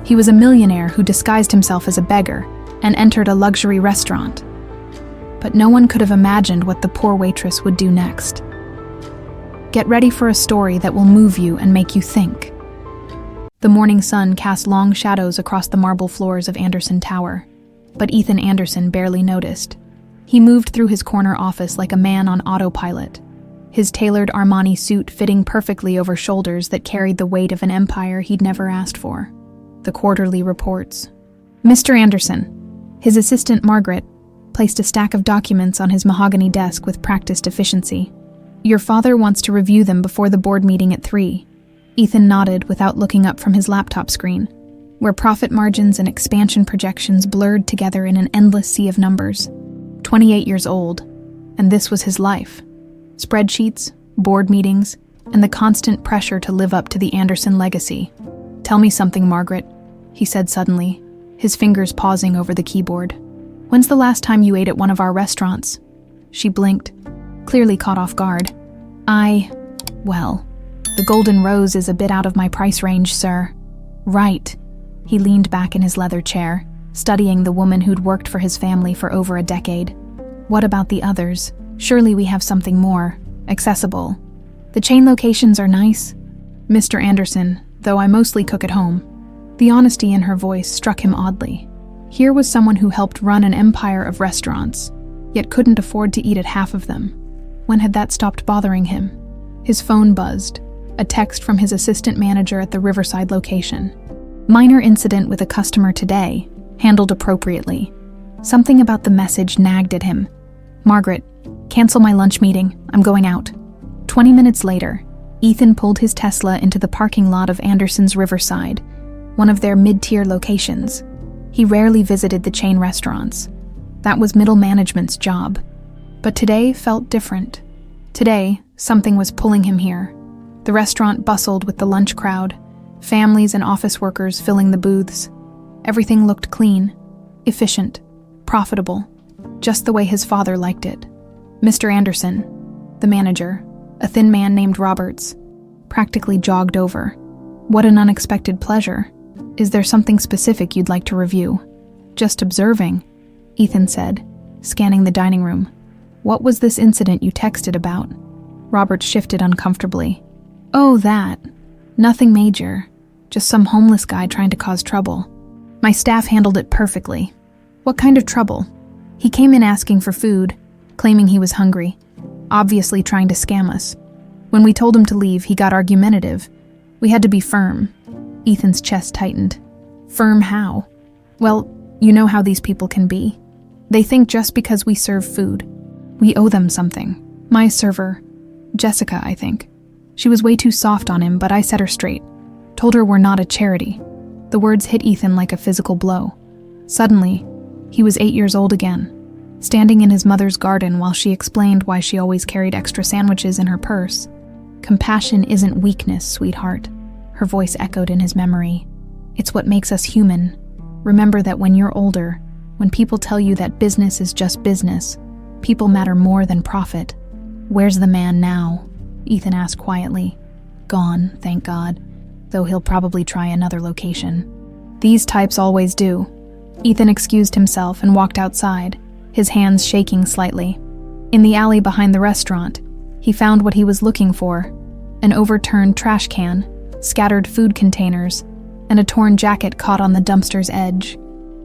He was a millionaire who disguised himself as a beggar and entered a luxury restaurant. But no one could have imagined what the poor waitress would do next. Get ready for a story that will move you and make you think. The morning sun cast long shadows across the marble floors of Anderson Tower, but Ethan Anderson barely noticed. He moved through his corner office like a man on autopilot, his tailored Armani suit fitting perfectly over shoulders that carried the weight of an empire he'd never asked for. The quarterly reports. Mr. Anderson, his assistant Margaret, placed a stack of documents on his mahogany desk with practiced efficiency. Your father wants to review them before the board meeting at 3. Ethan nodded without looking up from his laptop screen, where profit margins and expansion projections blurred together in an endless sea of numbers. 28 years old, and this was his life. Spreadsheets, board meetings, and the constant pressure to live up to the Anderson legacy. Tell me something, Margaret, he said suddenly, his fingers pausing over the keyboard. When's the last time you ate at one of our restaurants? She blinked, clearly caught off guard. Well, the Golden Rose is a bit out of my price range, sir. Right. He leaned back in his leather chair, studying the woman who'd worked for his family for over a decade. What about the others? Surely we have something more accessible. The chain locations are nice. Mr. Anderson, though I mostly cook at home. The honesty in her voice struck him oddly. Here was someone who helped run an empire of restaurants, yet couldn't afford to eat at half of them. When had that stopped bothering him? His phone buzzed, a text from his assistant manager at the Riverside location. Minor incident with a customer today, handled appropriately. Something about the message nagged at him. Margaret, cancel my lunch meeting, I'm going out. 20 minutes later, Ethan pulled his Tesla into the parking lot of Anderson's Riverside, one of their mid-tier locations. He rarely visited the chain restaurants. That was middle management's job. But today felt different. Today, something was pulling him here. The restaurant bustled with the lunch crowd, families and office workers filling the booths. Everything looked clean, efficient, profitable, just the way his father liked it. Mr. Anderson, the manager, a thin man named Roberts, practically jogged over. What an unexpected pleasure. Is there something specific you'd like to review? Just observing, Ethan said, scanning the dining room. What was this incident you texted about? Roberts shifted uncomfortably. Oh, that. Nothing major. Just some homeless guy trying to cause trouble. My staff handled it perfectly. What kind of trouble? He came in asking for food, claiming he was hungry, obviously trying to scam us. When we told him to leave, he got argumentative. We had to be firm. Ethan's chest tightened. Firm how? Well, you know how these people can be. They think just because we serve food, we owe them something. My server, Jessica, I think. She was way too soft on him, but I set her straight. Told her we're not a charity. The words hit Ethan like a physical blow. Suddenly, he was 8 years old again, standing in his mother's garden while she explained why she always carried extra sandwiches in her purse. Compassion isn't weakness, sweetheart. Her voice echoed in his memory. It's what makes us human. Remember that when you're older, when people tell you that business is just business, people matter more than profit. Where's the man now? Ethan asked quietly. Gone, thank God, though he'll probably try another location. These types always do. Ethan excused himself and walked outside, his hands shaking slightly. In the alley behind the restaurant, he found what he was looking for: an overturned trash can, scattered food containers, and a torn jacket caught on the dumpster's edge.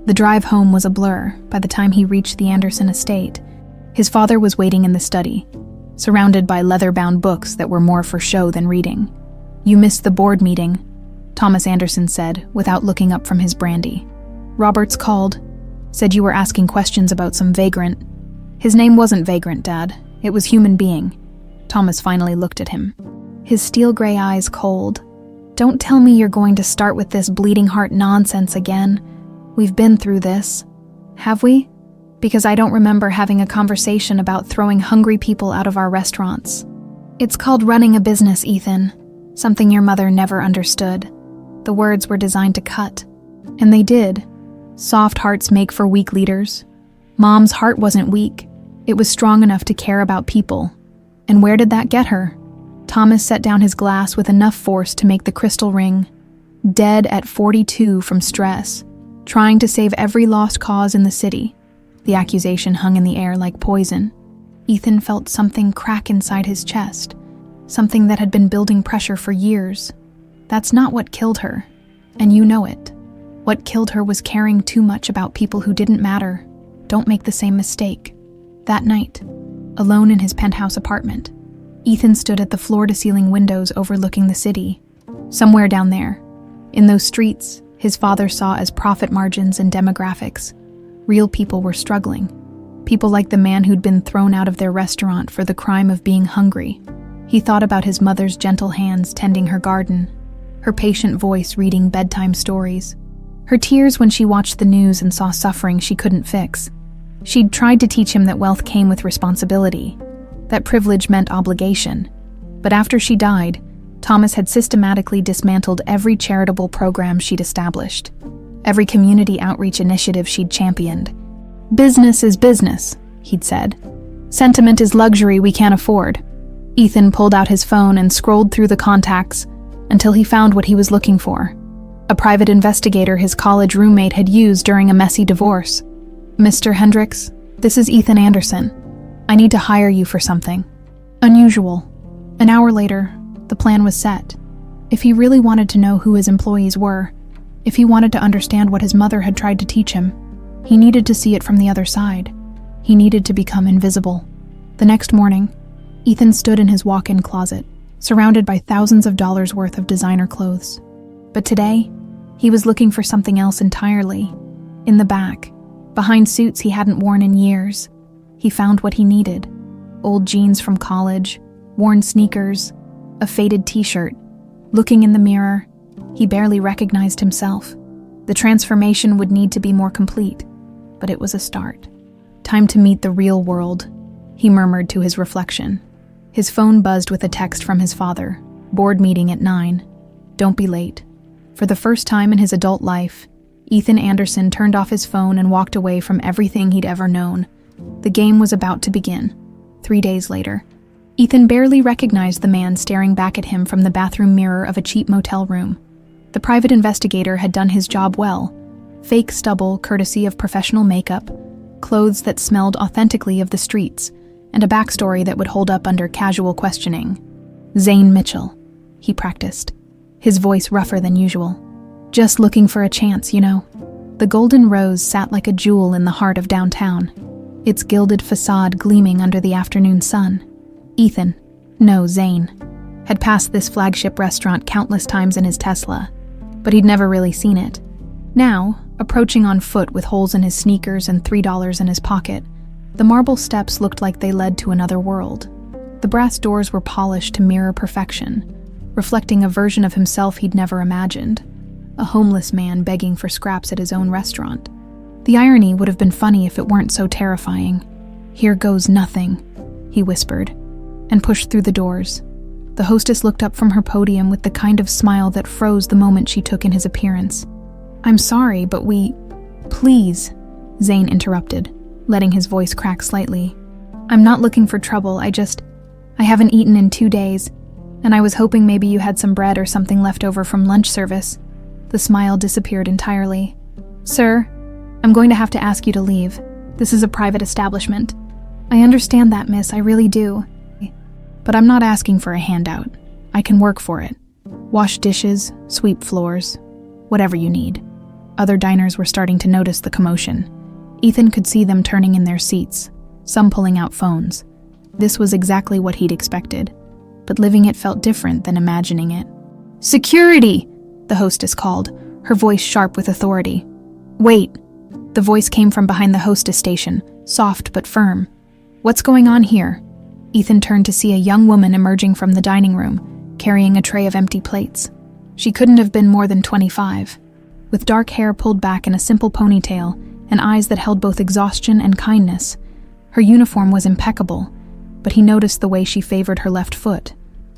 The drive home was a blur by the time he reached the Anderson estate. His father was waiting in the study, surrounded by leather-bound books that were more for show than reading. You missed the board meeting, Thomas Anderson said, without looking up from his brandy. Roberts called, said you were asking questions about some vagrant. His name wasn't Vagrant, Dad. It was human being. Thomas finally looked at him, his steel gray eyes cold. Don't tell me you're going to start with this bleeding heart nonsense again. We've been through this. Have we? Because I don't remember having a conversation about throwing hungry people out of our restaurants. It's called running a business, Ethan. Something your mother never understood. The words were designed to cut. And they did. Soft hearts make for weak leaders. Mom's heart wasn't weak. It was strong enough to care about people. And where did that get her? Thomas set down his glass with enough force to make the crystal ring. dead at 42 from stress, trying to save every lost cause in the city. The accusation hung in the air like poison. Ethan felt something crack inside his chest, something that had been building pressure for years. That's not what killed her, and you know it. What killed her was caring too much about people who didn't matter. Don't make the same mistake. That night, alone in his penthouse apartment, Ethan stood at the floor-to-ceiling windows overlooking the city. Somewhere down there, in those streets his father saw as profit margins and demographics, real people were struggling. People like the man who'd been thrown out of their restaurant for the crime of being hungry. He thought about his mother's gentle hands tending her garden, her patient voice reading bedtime stories, her tears when she watched the news and saw suffering she couldn't fix. She'd tried to teach him that wealth came with responsibility, that privilege meant obligation. But after she died, Thomas had systematically dismantled every charitable program she'd established, every community outreach initiative she'd championed. "Business is business," he'd said. "Sentiment is luxury we can't afford." Ethan pulled out his phone and scrolled through the contacts until he found what he was looking for. A private investigator his college roommate had used during a messy divorce. "Mr. Hendricks, this is Ethan Anderson. I need to hire you for something." Unusual. An hour later, the plan was set. If he really wanted to know who his employees were, if he wanted to understand what his mother had tried to teach him, he needed to see it from the other side. He needed to become invisible. The next morning, Ethan stood in his walk-in closet, surrounded by thousands of dollars worth of designer clothes. But today, he was looking for something else entirely. In the back, behind suits he hadn't worn in years, he found what he needed. Old jeans from college, worn sneakers, a faded t-shirt. Looking in the mirror, he barely recognized himself. The transformation would need to be more complete, but it was a start. "Time to meet the real world," he murmured to his reflection. His phone buzzed with a text from his father. "Board meeting at 9. Don't be late." For the first time in his adult life, Ethan Anderson turned off his phone and walked away from everything he'd ever known. The game was about to begin. 3 days later, Ethan barely recognized the man staring back at him from the bathroom mirror of a cheap motel room. The private investigator had done his job well. Fake stubble courtesy of professional makeup, clothes that smelled authentically of the streets, and a backstory that would hold up under casual questioning. "Zane Mitchell," he practiced, his voice rougher than usual. "Just looking for a chance, you know." The Golden Rose sat like a jewel in the heart of downtown, its gilded facade gleaming under the afternoon sun. Zane, had passed this flagship restaurant countless times in his Tesla, but he'd never really seen it. Now, approaching on foot with holes in his sneakers and $3 in his pocket, the marble steps looked like they led to another world. The brass doors were polished to mirror perfection, reflecting a version of himself he'd never imagined, a homeless man begging for scraps at his own restaurant. The irony would have been funny if it weren't so terrifying. "Here goes nothing," he whispered, and pushed through the doors. The hostess looked up from her podium with the kind of smile that froze the moment she took in his appearance. "I'm sorry, but Please," Zane interrupted, letting his voice crack slightly. "I'm not looking for trouble, I haven't eaten in 2 days, and I was hoping maybe you had some bread or something left over from lunch service." The smile disappeared entirely. "Sir, I'm going to have to ask you to leave. This is a private establishment." "I understand that, miss, I really do. But I'm not asking for a handout. I can work for it. Wash dishes, sweep floors, whatever you need." Other diners were starting to notice the commotion. Ethan could see them turning in their seats, some pulling out phones. This was exactly what he'd expected, but living it felt different than imagining it. "Security!" the hostess called, her voice sharp with authority. "Wait!" The voice came from behind the hostess station, soft but firm. "What's going on here?" Ethan turned to see a young woman emerging from the dining room, carrying a tray of empty plates. She couldn't have been more than 25. With dark hair pulled back in a simple ponytail and eyes that held both exhaustion and kindness, her uniform was impeccable, but he noticed the way she favored her left foot,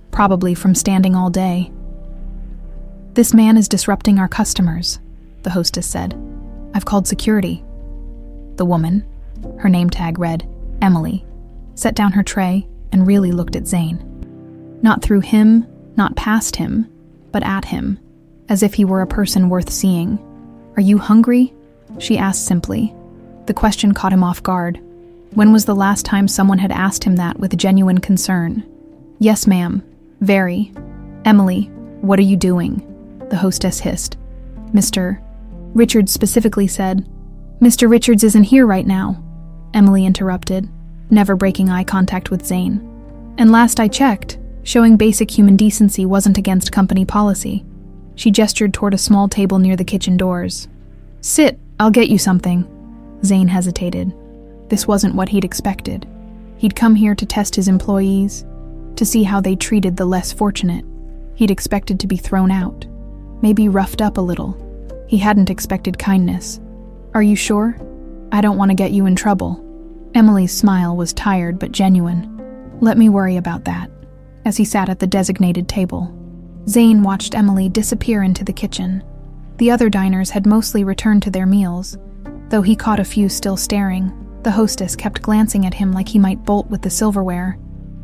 probably from standing all day. "This man is disrupting our customers," the hostess said. "I've called security." The woman, her name tag read Emily, set down her tray and really looked at Zane. Not through him, not past him, but at him, as if he were a person worth seeing. "Are you hungry?" she asked simply. The question caught him off guard. When was the last time someone had asked him that with genuine concern? "Yes, ma'am. Very." "Emily, what are you doing?" the hostess hissed. "Mr. Richards specifically said." "Mr. Richards isn't here right now," Emily interrupted, never breaking eye contact with Zane. "And last I checked, showing basic human decency wasn't against company policy." She gestured toward a small table near the kitchen doors. "Sit, I'll get you something." Zane hesitated. This wasn't what he'd expected. He'd come here to test his employees, to see how they treated the less fortunate. He'd expected to be thrown out, maybe roughed up a little. He hadn't expected kindness. "Are you sure? I don't want to get you in trouble." Emily's smile was tired but genuine. "Let me worry about that," as he sat at the designated table. Zane watched Emily disappear into the kitchen. The other diners had mostly returned to their meals, though he caught a few still staring. The hostess kept glancing at him like he might bolt with the silverware.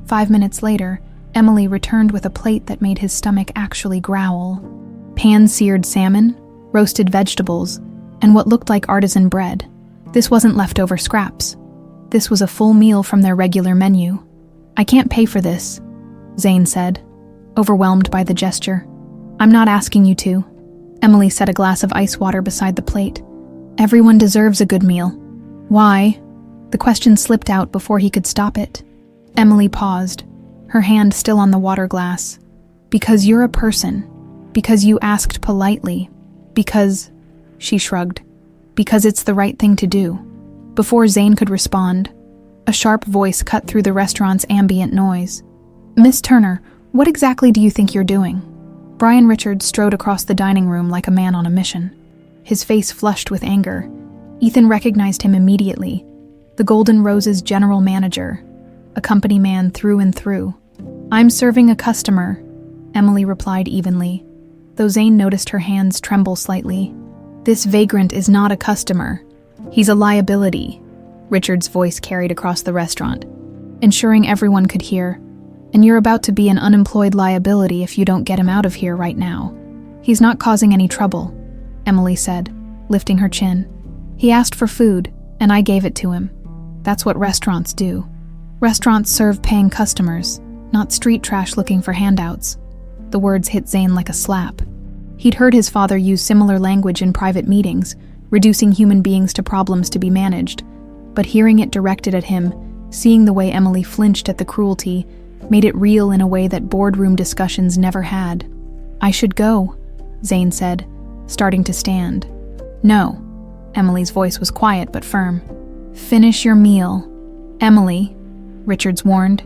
5 minutes later, Emily returned with a plate that made his stomach actually growl. Pan-seared salmon, roasted vegetables, and what looked like artisan bread. This wasn't leftover scraps. This was a full meal from their regular menu. "I can't pay for this," Zane said, overwhelmed by the gesture. "I'm not asking you to." Emily set a glass of ice water beside the plate. "Everyone deserves a good meal." "Why?" The question slipped out before he could stop it. Emily paused, her hand still on the water glass. "Because you're a person. Because you asked politely. Because..." She shrugged. "Because it's the right thing to do." Before Zane could respond, a sharp voice cut through the restaurant's ambient noise. "Miss Turner, what exactly do you think you're doing?" Brian Richards strode across the dining room like a man on a mission. His face flushed with anger. Ethan recognized him immediately. The Golden Rose's general manager, a company man through and through. "I'm serving a customer," Emily replied evenly, though Zane noticed her hands tremble slightly. "This vagrant is not a customer. He's a liability," Richard's voice carried across the restaurant, ensuring everyone could hear. "And you're about to be an unemployed liability if you don't get him out of here right now." "He's not causing any trouble," Emily said, lifting her chin. "He asked for food, and I gave it to him. That's what restaurants do. Restaurants serve paying customers, not street trash looking for handouts." The words hit Zane like a slap. He'd heard his father use similar language in private meetings, reducing human beings to problems to be managed. But hearing it directed at him, seeing the way Emily flinched at the cruelty, made it real in a way that boardroom discussions never had. "I should go," Zane said, starting to stand. "No." Emily's voice was quiet but firm. "Finish your meal." "Emily," Richards warned,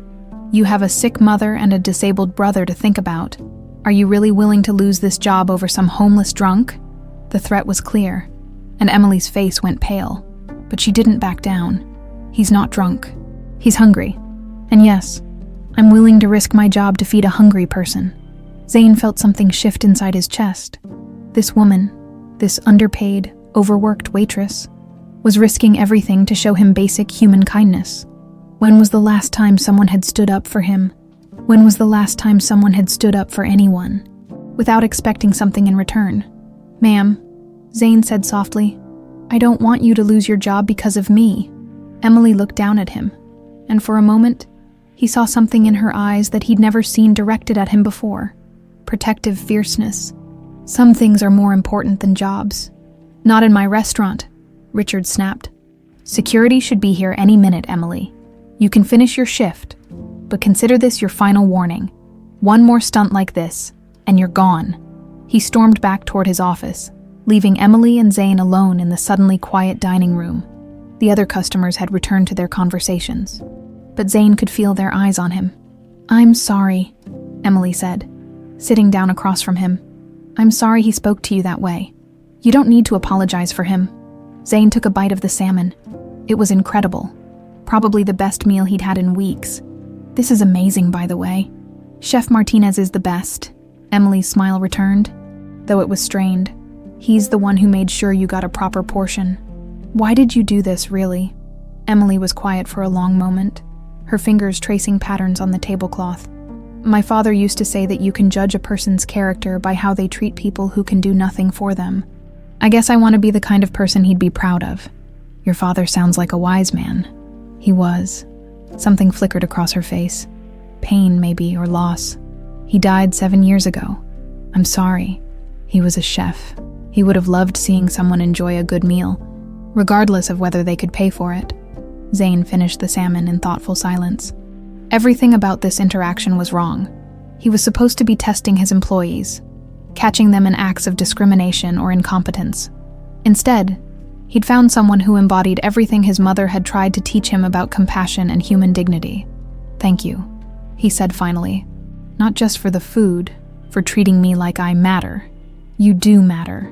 "you have a sick mother and a disabled brother to think about. Are you really willing to lose this job over some homeless drunk?" The threat was clear, and Emily's face went pale, but she didn't back down. "He's not drunk. He's hungry. And yes, I'm willing to risk my job to feed a hungry person." Zane felt something shift inside his chest. This woman, this underpaid, overworked waitress, was risking everything to show him basic human kindness. When was the last time someone had stood up for him? When was the last time someone had stood up for anyone, without expecting something in return? "Ma'am," Zane said softly, "I don't want you to lose your job because of me." Emily looked down at him, and for a moment, he saw something in her eyes that he'd never seen directed at him before. Protective fierceness. "Some things are more important than jobs." "Not in my restaurant," Richard snapped. "Security should be here any minute, Emily. You can finish your shift, but consider this your final warning. One more stunt like this, and you're gone." He stormed back toward his office, leaving Emily and Zane alone in the suddenly quiet dining room. The other customers had returned to their conversations, but Zane could feel their eyes on him. "I'm sorry," Emily said, sitting down across from him. "I'm sorry he spoke to you that way. You don't need to apologize for him." Zane took a bite of the salmon. It was incredible. Probably the best meal he'd had in weeks. "This is amazing, by the way. Chef Martinez is the best," Emily's smile returned, though it was strained. "He's the one who made sure you got a proper portion." "Why did you do this, really?" Emily was quiet for a long moment, her fingers tracing patterns on the tablecloth. My father used to say that you can judge a person's character by how they treat people who can do nothing for them. I guess I want to be the kind of person he'd be proud of. Your father sounds like a wise man. He was. Something flickered across her face. Pain, maybe, or loss. He died 7 years ago. I'm sorry. He was a chef. He would have loved seeing someone enjoy a good meal, regardless of whether they could pay for it. Zane finished the salmon in thoughtful silence. Everything about this interaction was wrong. He was supposed to be testing his employees, catching them in acts of discrimination or incompetence. Instead, he'd found someone who embodied everything his mother had tried to teach him about compassion and human dignity. Thank you, he said finally. Not just for the food, for treating me like I matter. You do matter,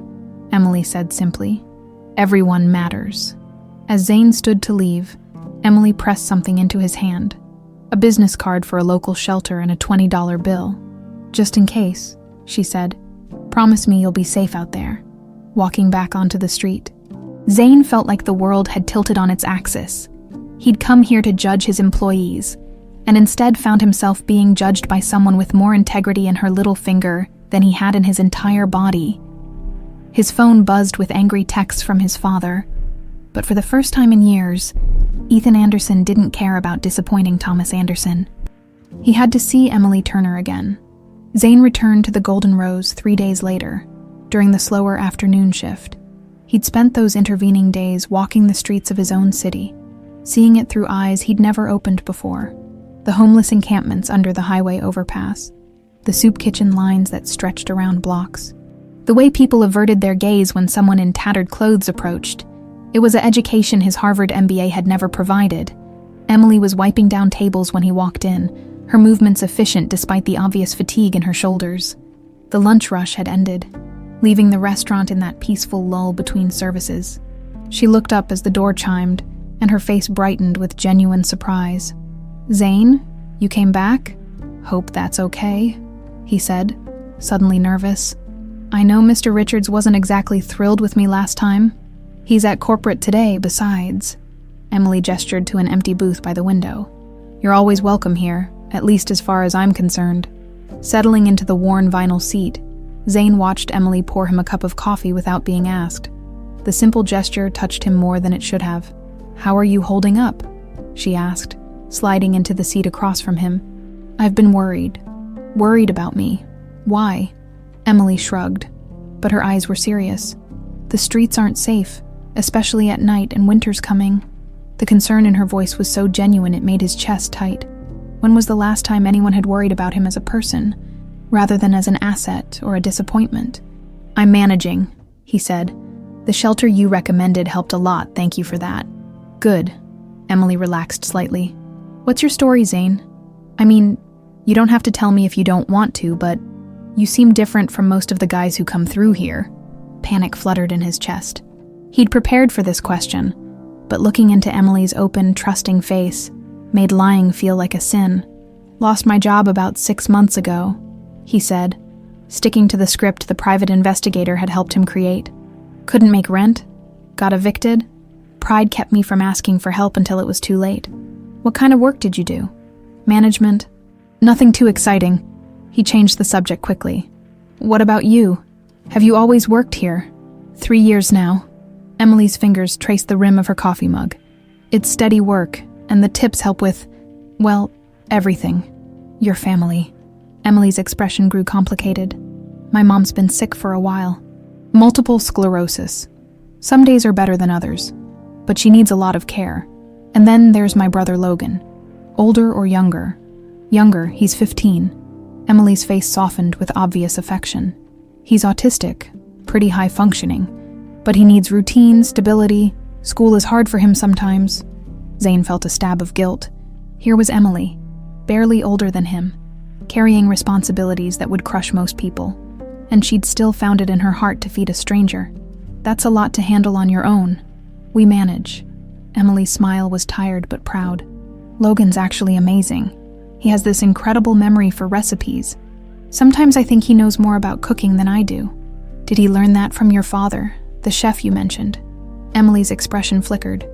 Emily said simply. Everyone matters. As Zane stood to leave, Emily pressed something into his hand. A business card for a local shelter and a $20 bill. Just in case, she said. Promise me you'll be safe out there. Walking back onto the street. Zane felt like the world had tilted on its axis. He'd come here to judge his employees, and instead found himself being judged by someone with more integrity in her little finger than he had in his entire body. His phone buzzed with angry texts from his father, but for the first time in years, Ethan Anderson didn't care about disappointing Thomas Anderson. He had to see Emily Turner again. Zane returned to the Golden Rose 3 days later, during the slower afternoon shift. He'd spent those intervening days walking the streets of his own city, seeing it through eyes he'd never opened before. The homeless encampments under the highway overpass, the soup kitchen lines that stretched around blocks, the way people averted their gaze when someone in tattered clothes approached. It was an education his Harvard MBA had never provided. Emily was wiping down tables when he walked in, her movements efficient despite the obvious fatigue in her shoulders. The lunch rush had ended, leaving the restaurant in that peaceful lull between services. She looked up as the door chimed, and her face brightened with genuine surprise. Zane, you came back? Hope that's okay, he said, suddenly nervous. I know Mr. Richards wasn't exactly thrilled with me last time. He's at corporate today, besides. Emily gestured to an empty booth by the window. You're always welcome here, at least as far as I'm concerned. Settling into the worn vinyl seat, Zane watched Emily pour him a cup of coffee without being asked. The simple gesture touched him more than it should have. How are you holding up? She asked, sliding into the seat across from him. I've been worried. Worried about me. Why? Emily shrugged, but her eyes were serious. The streets aren't safe, especially at night and winter's coming. The concern in her voice was so genuine it made his chest tight. When was the last time anyone had worried about him as a person, rather than as an asset or a disappointment? I'm managing, he said. The shelter you recommended helped a lot, thank you for that. Good. Emily relaxed slightly. What's your story, Zane? I mean, you don't have to tell me if you don't want to, but you seem different from most of the guys who come through here. Panic fluttered in his chest. He'd prepared for this question, but looking into Emily's open, trusting face made lying feel like a sin. Lost my job about 6 months ago, he said, sticking to the script the private investigator had helped him create. Couldn't make rent? Got evicted? Pride kept me from asking for help until it was too late. What kind of work did you do? Management? Nothing too exciting. He changed the subject quickly. What about you? Have you always worked here? 3 years now. Emily's fingers traced the rim of her coffee mug. It's steady work, and the tips help with, well, everything. Your family. Emily's expression grew complicated. My mom's been sick for a while. Multiple sclerosis. Some days are better than others, but she needs a lot of care. And then there's my brother Logan. Older or younger? Younger, he's 15. Emily's face softened with obvious affection. He's autistic, pretty high functioning, but he needs routine, stability. School is hard for him sometimes. Zane felt a stab of guilt. Here was Emily, barely older than him, carrying responsibilities that would crush most people, and she'd still found it in her heart to feed a stranger. That's a lot to handle on your own. We manage. Emily's smile was tired but proud. Logan's actually amazing. He has this incredible memory for recipes. Sometimes I think he knows more about cooking than I do. Did he learn that from your father, the chef you mentioned? Emily's expression flickered,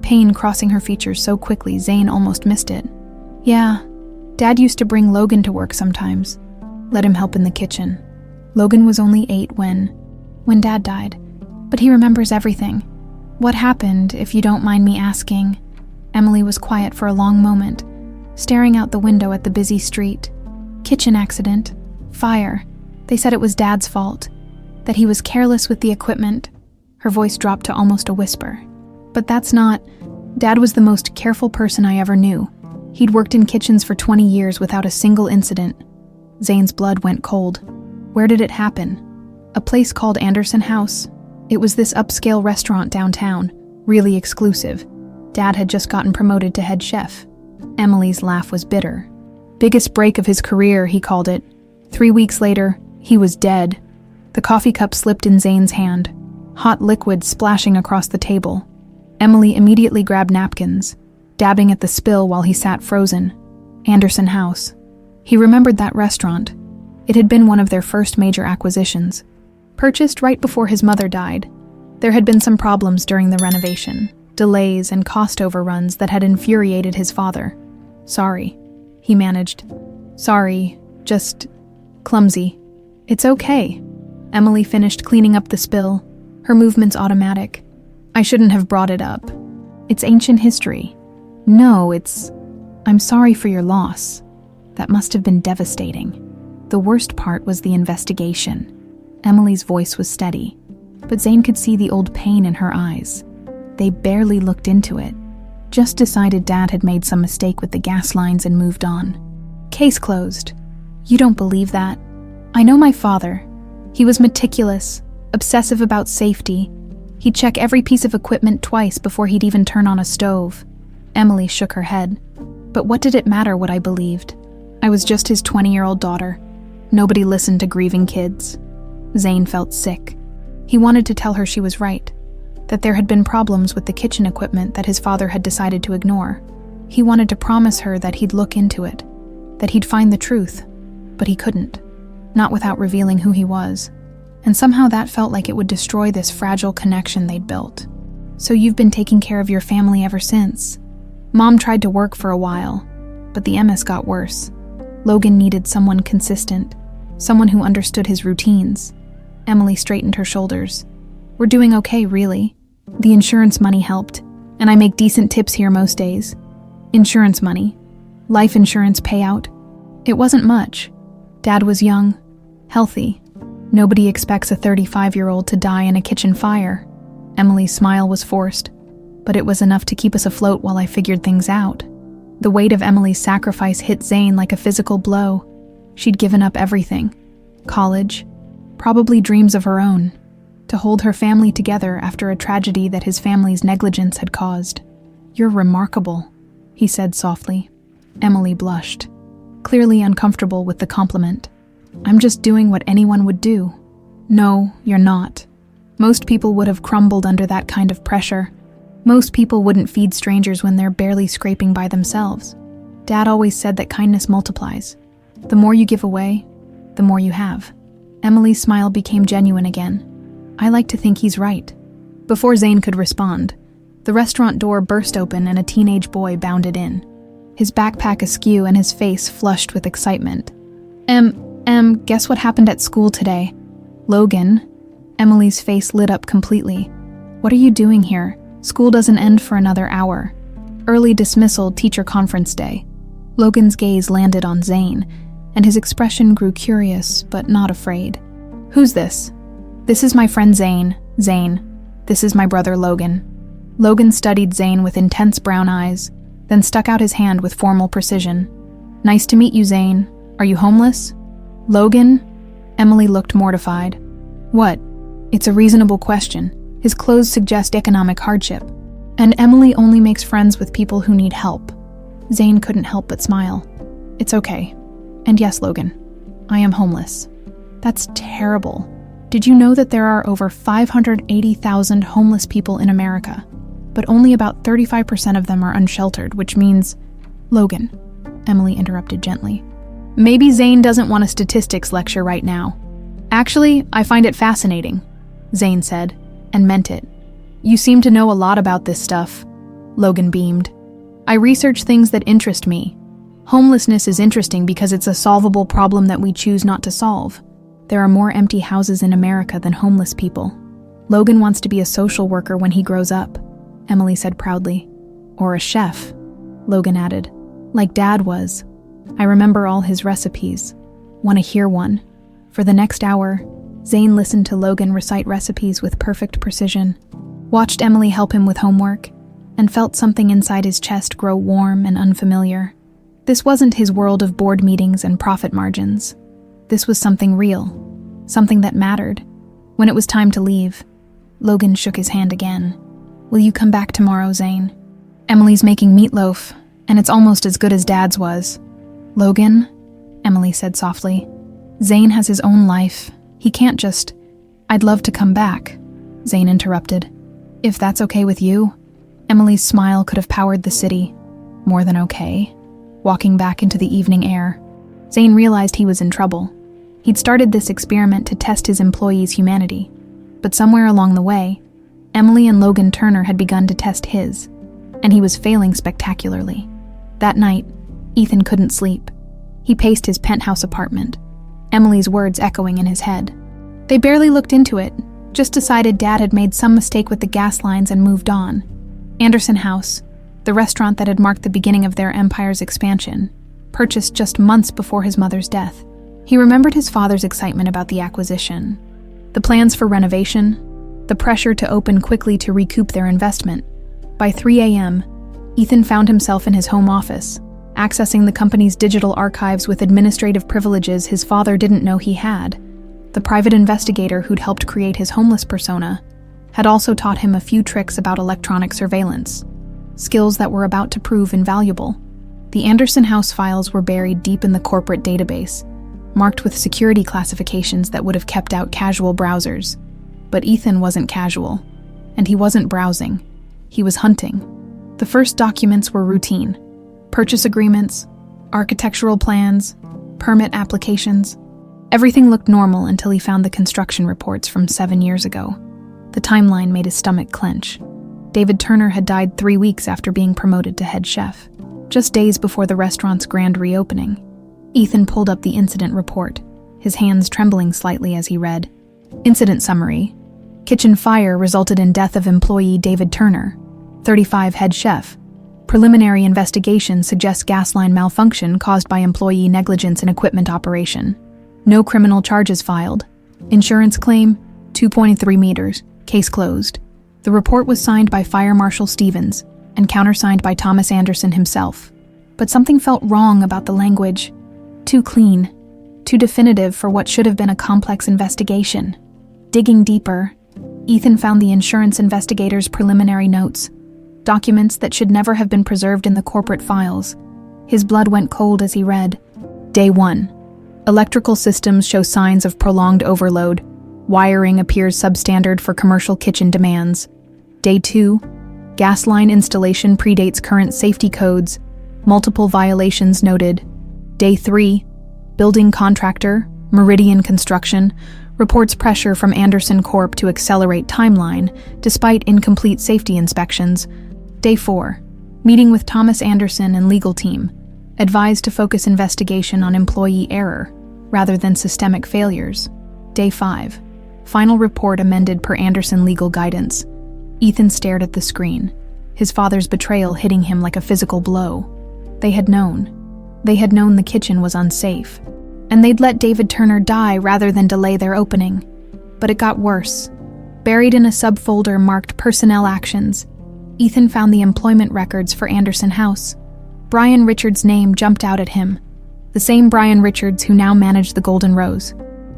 pain crossing her features so quickly Zane almost missed it. Yeah, Dad used to bring Logan to work sometimes, let him help in the kitchen. Logan was only 8 when Dad died, but he remembers everything. What happened, if you don't mind me asking? Emily was quiet for a long moment, staring out the window at the busy street. Kitchen accident. Fire. They said it was Dad's fault, that he was careless with the equipment. Her voice dropped to almost a whisper. But that's not. Dad was the most careful person I ever knew. He'd worked in kitchens for 20 years without a single incident. Zane's blood went cold. Where did it happen? A place called Anderson House. It was this upscale restaurant downtown, really exclusive. Dad had just gotten promoted to head chef. Emily's laugh was bitter. Biggest break of his career, he called it. 3 weeks later, he was dead. The coffee cup slipped in Zane's hand, hot liquid splashing across the table. Emily immediately grabbed napkins, dabbing at the spill while he sat frozen. Anderson House. He remembered that restaurant. It had been one of their first major acquisitions. Purchased right before his mother died. There had been some problems during the renovation, delays and cost overruns that had infuriated his father. Sorry, he managed. Sorry, just clumsy. It's okay. Emily finished cleaning up the spill, her movements automatic. I shouldn't have brought it up. It's ancient history. No, I'm sorry for your loss. That must have been devastating. The worst part was the investigation. Emily's voice was steady, but Zane could see the old pain in her eyes. They barely looked into it. Just decided Dad had made some mistake with the gas lines and moved on. Case closed. You don't believe that? I know my father. He was meticulous, obsessive about safety. He'd check every piece of equipment twice before he'd even turn on a stove. Emily shook her head. But what did it matter what I believed? I was just his 20-year-old daughter. Nobody listened to grieving kids. Zane felt sick. He wanted to tell her she was right, that there had been problems with the kitchen equipment that his father had decided to ignore. He wanted to promise her that he'd look into it, that he'd find the truth, but he couldn't, not without revealing who he was. And somehow that felt like it would destroy this fragile connection they'd built. So you've been taking care of your family ever since. Mom tried to work for a while, but the MS got worse. Logan needed someone consistent, someone who understood his routines. Emily straightened her shoulders. We're doing okay, really. The insurance money helped, and I make decent tips here most days. Insurance money. Life insurance payout. It wasn't much. Dad was young, healthy. Nobody expects a 35-year-old to die in a kitchen fire. Emily's smile was forced, but it was enough to keep us afloat while I figured things out. The weight of Emily's sacrifice hit Zane like a physical blow. She'd given up everything. College, probably dreams of her own, to hold her family together after a tragedy that his family's negligence had caused. You're remarkable, he said softly. Emily blushed, clearly uncomfortable with the compliment. I'm just doing what anyone would do. No, you're not. Most people would have crumbled under that kind of pressure. Most people wouldn't feed strangers when they're barely scraping by themselves. Dad always said that kindness multiplies. The more you give away, the more you have. Emily's smile became genuine again. I like to think he's right. Before Zane could respond, the restaurant door burst open and a teenage boy bounded in, his backpack askew and his face flushed with excitement. Guess what happened at school today? Logan. Emily's face lit up completely. What are you doing here? School doesn't end for another hour. Early dismissal, teacher conference day. Logan's gaze landed on Zane, and his expression grew curious, but not afraid. Who's this? This is my friend Zane. Zane. This is my brother Logan. Logan studied Zane with intense brown eyes, then stuck out his hand with formal precision. Nice to meet you, Zane. Are you homeless? Logan? Emily looked mortified. What? It's a reasonable question. His clothes suggest economic hardship. And Emily only makes friends with people who need help. Zane couldn't help but smile. It's okay. And yes, Logan, I am homeless. That's terrible. Did you know that there are over 580,000 homeless people in America, but only about 35% of them are unsheltered, which means... Logan, Emily interrupted gently. Maybe Zane doesn't want a statistics lecture right now. Actually, I find it fascinating, Zane said, and meant it. You seem to know a lot about this stuff. Logan beamed. I research things that interest me. Homelessness is interesting because it's a solvable problem that we choose not to solve. There are more empty houses in America than homeless people. Logan wants to be a social worker when he grows up, Emily said proudly. Or a chef, Logan added. Like Dad was. I remember all his recipes. Want to hear one? For the next hour, Zane listened to Logan recite recipes with perfect precision, watched Emily help him with homework, and felt something inside his chest grow warm and unfamiliar. This wasn't his world of board meetings and profit margins. This was something real, something that mattered. When it was time to leave, Logan shook his hand again. Will you come back tomorrow, Zane? Emily's making meatloaf, and it's almost as good as Dad's was. Logan, Emily said softly, Zane has his own life. He can't just... I'd love to come back, Zane interrupted. If that's okay with you? Emily's smile could have powered the city. More than okay. Walking back into the evening air, Zane realized he was in trouble. He'd started this experiment to test his employees' humanity. But somewhere along the way, Emily and Logan Turner had begun to test his, and he was failing spectacularly. That night, Ethan couldn't sleep. He paced his penthouse apartment, Emily's words echoing in his head. They barely looked into it, just decided Dad had made some mistake with the gas lines and moved on. Anderson House, the restaurant that had marked the beginning of their empire's expansion, purchased just months before his mother's death. He remembered his father's excitement about the acquisition, the plans for renovation, the pressure to open quickly to recoup their investment. By 3 a.m., Ethan found himself in his home office, accessing the company's digital archives with administrative privileges his father didn't know he had. The private investigator who'd helped create his homeless persona had also taught him a few tricks about electronic surveillance, skills that were about to prove invaluable. The Anderson House files were buried deep in the corporate database, marked with security classifications that would have kept out casual browsers. But Ethan wasn't casual, and he wasn't browsing. He was hunting. The first documents were routine. Purchase agreements, architectural plans, permit applications. Everything looked normal until he found the construction reports from 7 years ago. The timeline made his stomach clench. David Turner had died 3 weeks after being promoted to head chef, just days before the restaurant's grand reopening. Ethan pulled up the incident report, his hands trembling slightly as he read. Incident summary. Kitchen fire resulted in death of employee David Turner, 35 head chef. Preliminary investigation suggests gas line malfunction caused by employee negligence in equipment operation. No criminal charges filed. Insurance claim, 2.3 meters. Case closed. The report was signed by Fire Marshal Stevens and countersigned by Thomas Anderson himself. But something felt wrong about the language. Too clean, too definitive for what should have been a complex investigation. Digging deeper, Ethan found the insurance investigator's preliminary notes, documents that should never have been preserved in the corporate files. His blood went cold as he read. Day 1. Electrical systems show signs of prolonged overload. Wiring appears substandard for commercial kitchen demands. Day 2. Gas line installation predates current safety codes. Multiple violations noted. Day 3. Building contractor, Meridian Construction, reports pressure from Anderson Corp to accelerate timeline despite incomplete safety inspections. Day 4. Meeting with Thomas Anderson and legal team. Advised to focus investigation on employee error rather than systemic failures. Day 5. Final report amended per Anderson legal guidance. Ethan stared at the screen, his father's betrayal hitting him like a physical blow. They had known. They had known the kitchen was unsafe, and they'd let David Turner die rather than delay their opening. But it got worse. Buried in a subfolder marked Personnel Actions, Ethan found the employment records for Anderson House. Brian Richards' name jumped out at him, the same Brian Richards who now managed the Golden Rose,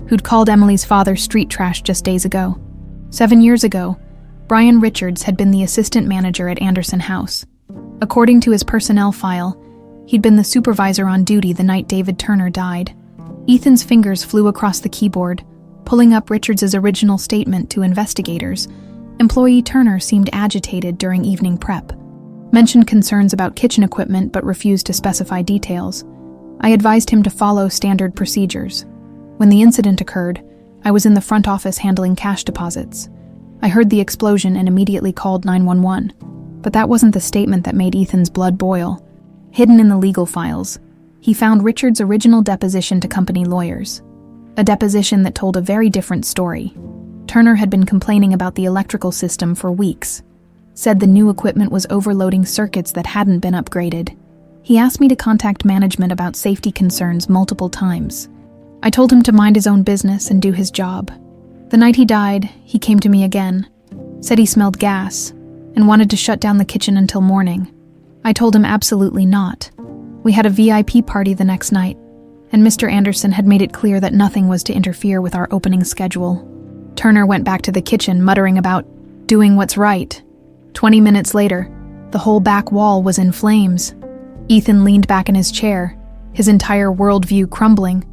who'd called Emily's father street trash just days ago. 7 years ago, Brian Richards had been the assistant manager at Anderson House. According to his personnel file, he'd been the supervisor on duty the night David Turner died. Ethan's fingers flew across the keyboard, pulling up Richards' original statement to investigators. Employee Turner seemed agitated during evening prep, mentioned concerns about kitchen equipment but refused to specify details. I advised him to follow standard procedures. When the incident occurred, I was in the front office handling cash deposits. I heard the explosion and immediately called 911, but that wasn't the statement that made Ethan's blood boil. Hidden in the legal files, He found Richard's original deposition to company lawyers, a deposition that told a very different story. Turner had been complaining about the electrical system for weeks, said the new equipment was overloading circuits that hadn't been upgraded. He asked me to contact management about safety concerns multiple times. I told him to mind his own business and do his job. The night he died, he came to me again, said he smelled gas, and wanted to shut down the kitchen until morning. I told him absolutely not. We had a VIP party the next night, and Mr. Anderson had made it clear that nothing was to interfere with our opening schedule. Turner went back to the kitchen, muttering about doing what's right. 20 minutes later, the whole back wall was in flames. Ethan leaned back in his chair, his entire worldview crumbling.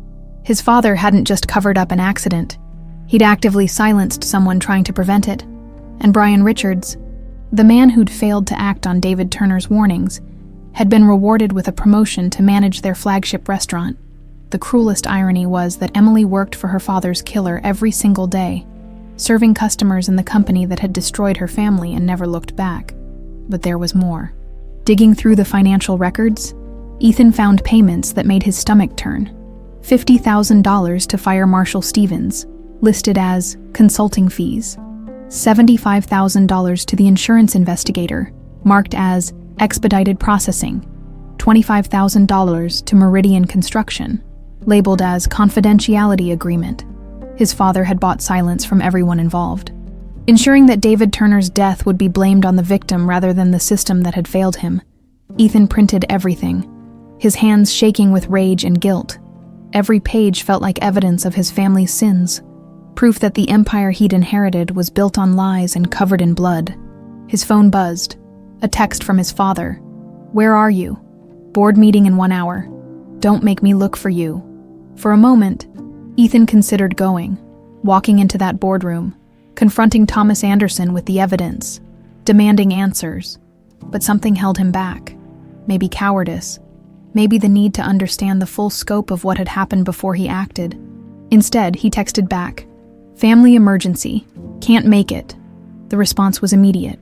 His father hadn't just covered up an accident. He'd actively silenced someone trying to prevent it. And Brian Richards, the man who'd failed to act on David Turner's warnings, had been rewarded with a promotion to manage their flagship restaurant. The cruelest irony was that Emily worked for her father's killer every single day, serving customers in the company that had destroyed her family and never looked back. But there was more. Digging through the financial records, Ethan found payments that made his stomach turn. $50,000 to Fire Marshal Stevens, listed as consulting fees. $75,000 to the insurance investigator, marked as expedited processing. $25,000 to Meridian Construction, labeled as confidentiality agreement. His father had bought silence from everyone involved, ensuring that David Turner's death would be blamed on the victim rather than the system that had failed him. Ethan printed everything, his hands shaking with rage and guilt. Every page felt like evidence of his family's sins, proof that the empire he'd inherited was built on lies and covered in blood. His phone buzzed, a text from his father. "Where are you? Board meeting in 1 hour. Don't make me look for you." For a moment, Ethan considered going, walking into that boardroom, confronting Thomas Anderson with the evidence, demanding answers. But something held him back. Maybe cowardice. Maybe the need to understand the full scope of what had happened before he acted. Instead, he texted back, "Family emergency. Can't make it." The response was immediate.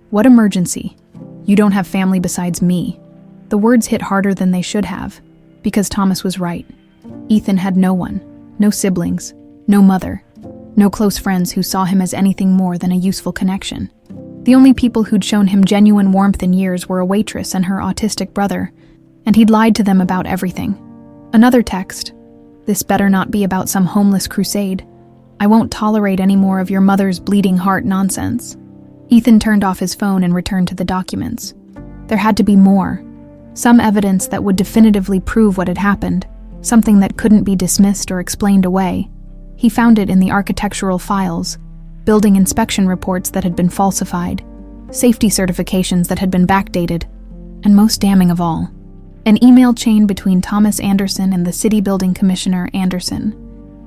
"What emergency? You don't have family besides me." The words hit harder than they should have, because Thomas was right. Ethan had no one, no siblings, no mother, no close friends who saw him as anything more than a useful connection. The only people who'd shown him genuine warmth in years were a waitress and her autistic brother, and he'd lied to them about everything. Another text. "This better not be about some homeless crusade. I won't tolerate any more of your mother's bleeding heart nonsense." Ethan turned off his phone and returned to the documents. There had to be more. Some evidence that would definitively prove what had happened, something that couldn't be dismissed or explained away. He found it in the architectural files, building inspection reports that had been falsified, safety certifications that had been backdated, and most damning of all, an email chain between Thomas Anderson and the city building commissioner Anderson.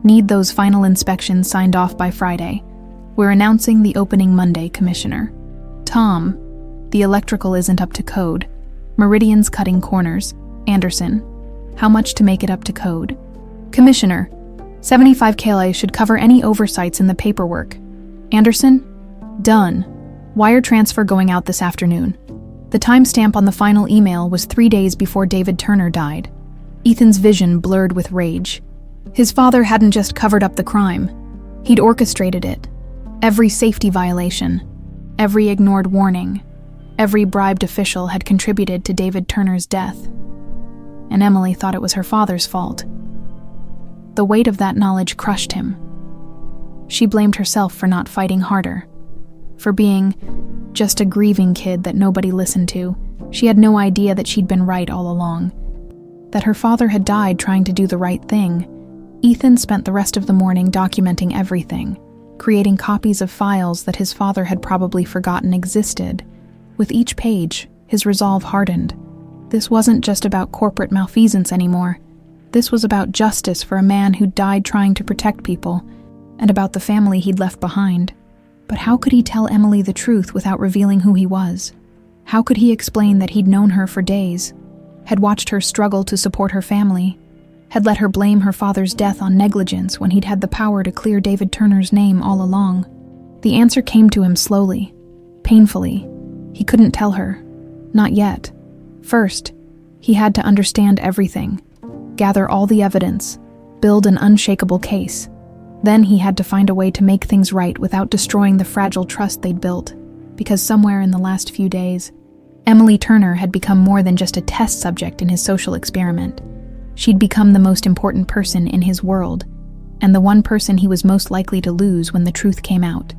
"Need those final inspections signed off by Friday. We're announcing the opening Monday, Commissioner. Tom, the electrical isn't up to code. Meridian's cutting corners. Anderson, how much to make it up to code? Commissioner, 75 KLA should cover any oversights in the paperwork. Anderson, done. Wire transfer going out this afternoon." The timestamp on the final email was 3 days before David Turner died. Ethan's vision blurred with rage. His father hadn't just covered up the crime. He'd orchestrated it. Every safety violation, every ignored warning, every bribed official had contributed to David Turner's death. And Emily thought it was her father's fault. The weight of that knowledge crushed him. She blamed herself for not fighting harder, for being just a grieving kid that nobody listened to. She had no idea that she'd been right all along, that her father had died trying to do the right thing. Ethan spent the rest of the morning documenting everything, creating copies of files that his father had probably forgotten existed. With each page, his resolve hardened. This wasn't just about corporate malfeasance anymore. This was about justice for a man who died trying to protect people, and about the family he'd left behind. But how could he tell Emily the truth without revealing who he was? How could he explain that he'd known her for days, had watched her struggle to support her family, had let her blame her father's death on negligence when he'd had the power to clear David Turner's name all along? The answer came to him slowly, painfully. He couldn't tell her. Not yet. First, he had to understand everything. gather all the evidence, build an unshakable case. Then he had to find a way to make things right without destroying the fragile trust they'd built, because somewhere in the last few days, Emily Turner had become more than just a test subject in his social experiment. She'd become the most important person in his world, and the one person he was most likely to lose when the truth came out.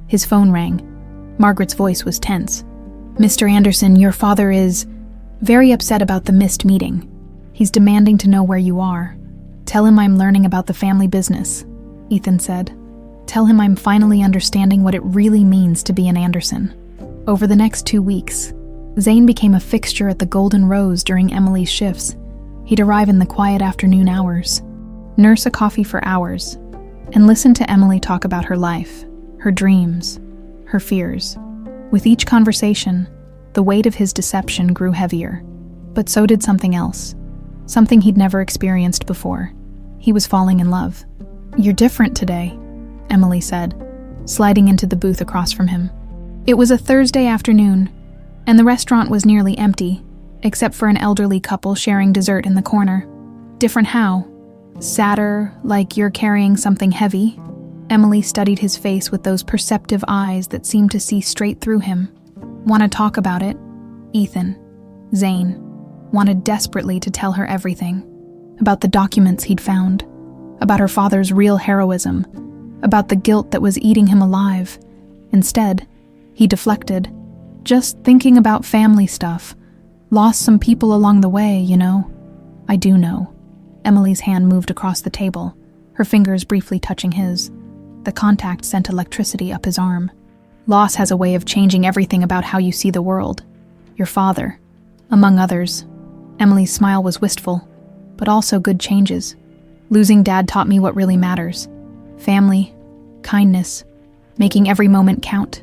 His phone rang. Margaret's voice was tense. "Mr. Anderson, your father is very upset about the missed meeting. He's demanding to know where you are. Tell him I'm learning about the family business," Ethan said. "Tell him I'm finally understanding what it really means to be an Anderson." Over the next 2 weeks, Zane became a fixture at the Golden Rose during Emily's shifts. He'd arrive in the quiet afternoon hours, nurse a coffee for hours, and listen to Emily talk about her life, her dreams, her fears. With each conversation, the weight of his deception grew heavier. But so did something else, something he'd never experienced before. He was falling in love. "You're different today," Emily said, sliding into the booth across from him. It was a Thursday afternoon, and the restaurant was nearly empty, except for an elderly couple sharing dessert in the corner. "Different how?" "Sadder, like you're carrying something heavy?" Emily studied his face with those perceptive eyes that seemed to see straight through him. "Want to talk about it?" Ethan, Zane, wanted desperately to tell her everything. About the documents he'd found, about her father's real heroism, about the guilt that was eating him alive. Instead, he deflected. "Just thinking about family stuff. Lost some people along the way, you know." "I do know." Emily's hand moved across the table, her fingers briefly touching his. The contact sent electricity up his arm. "Loss has a way of changing everything about how you see the world. Your father, among others." Emily's smile was wistful, but also good changes. "Losing Dad taught me what really matters. Family, kindness, making every moment count."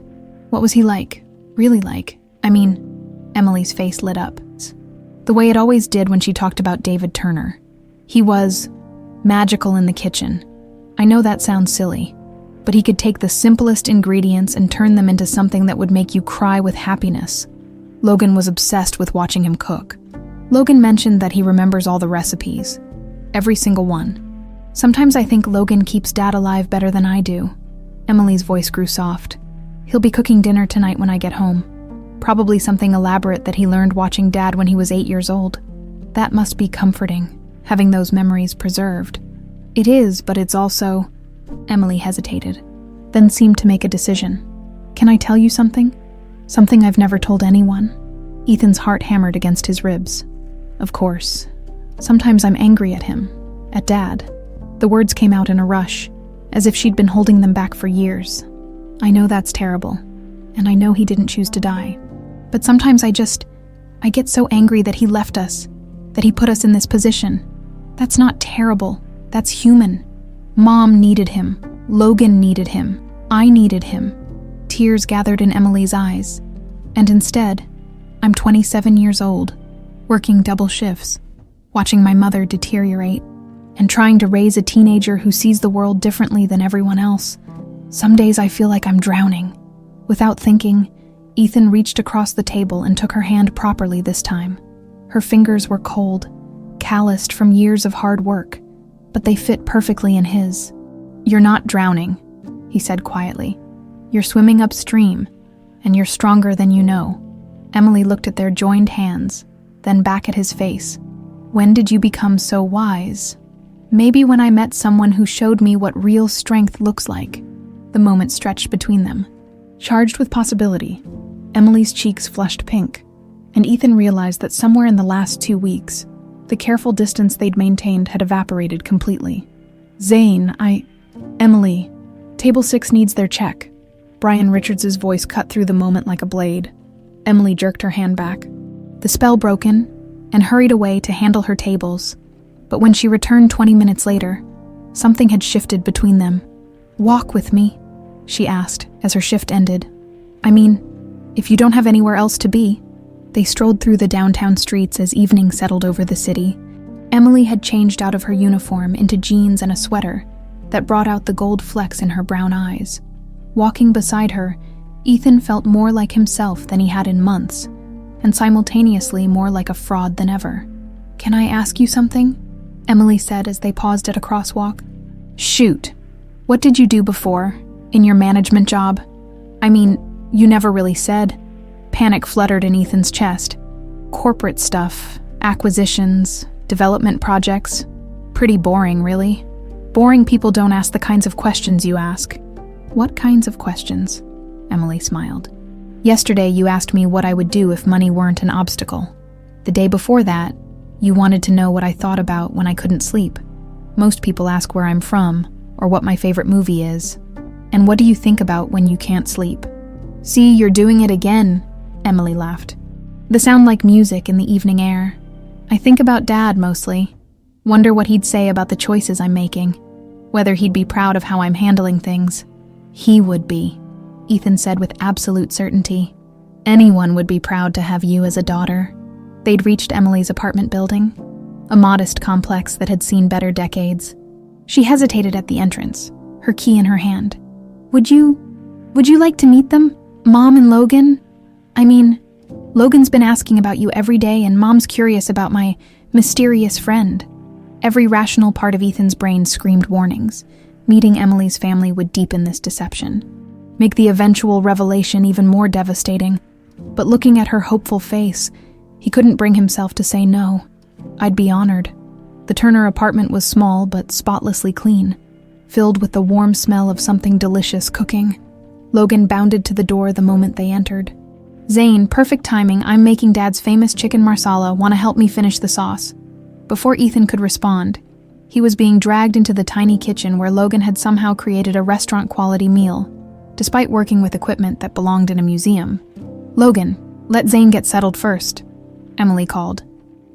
"What was he like? Really like? I mean," Emily's face lit up. "The way it always did when she talked about David Turner. He was magical in the kitchen. I know that sounds silly, but he could take the simplest ingredients and turn them into something that would make you cry with happiness. Logan was obsessed with watching him cook. Logan mentioned that he remembers all the recipes, every single one. Sometimes I think Logan keeps Dad alive better than I do." Emily's voice grew soft. "He'll be cooking dinner tonight when I get home. Probably something elaborate that he learned watching Dad when he was 8 years old. That must be comforting, having those memories preserved." "It is, but it's also..." Emily hesitated, then seemed to make a decision. "Can I tell you something? Something I've never told anyone?" Ethan's heart hammered against his ribs. "Of course. Sometimes I'm angry at him, at Dad." The words came out in a rush, as if she'd been holding them back for years. "I know that's terrible, and I know he didn't choose to die. But sometimes I get so angry that he left us, that he put us in this position. That's not terrible, that's human. Mom needed him, Logan needed him, I needed him." Tears gathered in Emily's eyes. "And instead, I'm 27 years old, working double shifts, watching my mother deteriorate, and trying to raise a teenager who sees the world differently than everyone else. Some days I feel like I'm drowning." Without thinking, Ethan reached across the table and took her hand properly this time. Her fingers were cold, calloused from years of hard work, but they fit perfectly in his. "You're not drowning," he said quietly. "You're swimming upstream, and you're stronger than you know." Emily looked at their joined hands, then back at his face. "When did you become so wise?" "Maybe when I met someone who showed me what real strength looks like." The moment stretched between them, charged with possibility. Emily's cheeks flushed pink, and Ethan realized that somewhere in the last 2 weeks, the careful distance they'd maintained had evaporated completely. "Zane, Emily, table 6 needs their check." Brian Richards' voice cut through the moment like a blade. Emily jerked her hand back. The spell broken, and hurried away to handle her tables. But when she returned 20 minutes later, something had shifted between them. "Walk with me," she asked as her shift ended. "I mean, if you don't have anywhere else to be." They strolled through the downtown streets as evening settled over the city. Emily had changed out of her uniform into jeans and a sweater that brought out the gold flecks in her brown eyes. Walking beside her, Ethan felt more like himself than he had in months, and simultaneously more like a fraud than ever. "Can I ask you something?" Emily said as they paused at a crosswalk. Shoot. What did you do before, in your management job? I mean, you never really said. Panic fluttered in Ethan's chest. Corporate stuff, acquisitions, development projects. Pretty boring, really. Boring people don't ask the kinds of questions you ask. What kinds of questions? Emily smiled. Yesterday you asked me what I would do if money weren't an obstacle. The day before that, you wanted to know what I thought about when I couldn't sleep. Most people ask where I'm from, or what my favorite movie is. And what do you think about when you can't sleep? See, you're doing it again, Emily laughed. The sound like music in the evening air. I think about Dad mostly. Wonder what he'd say about the choices I'm making. Whether he'd be proud of how I'm handling things. He would be, Ethan said with absolute certainty. Anyone would be proud to have you as a daughter. They'd reached Emily's apartment building, a modest complex that had seen better decades. She hesitated at the entrance, her key in her hand. Would you like to meet them, Mom and Logan? I mean, Logan's been asking about you every day and Mom's curious about my mysterious friend. Every rational part of Ethan's brain screamed warnings. Meeting Emily's family would deepen this deception, make the eventual revelation even more devastating. But looking at her hopeful face, he couldn't bring himself to say no. I'd be honored. The Turner apartment was small but spotlessly clean, filled with the warm smell of something delicious cooking. Logan bounded to the door the moment they entered. Zane, perfect timing, I'm making Dad's famous chicken marsala. Want to help me finish the sauce? Before Ethan could respond, he was being dragged into the tiny kitchen where Logan had somehow created a restaurant-quality meal, despite working with equipment that belonged in a museum. Logan, let Zane get settled first, Emily called,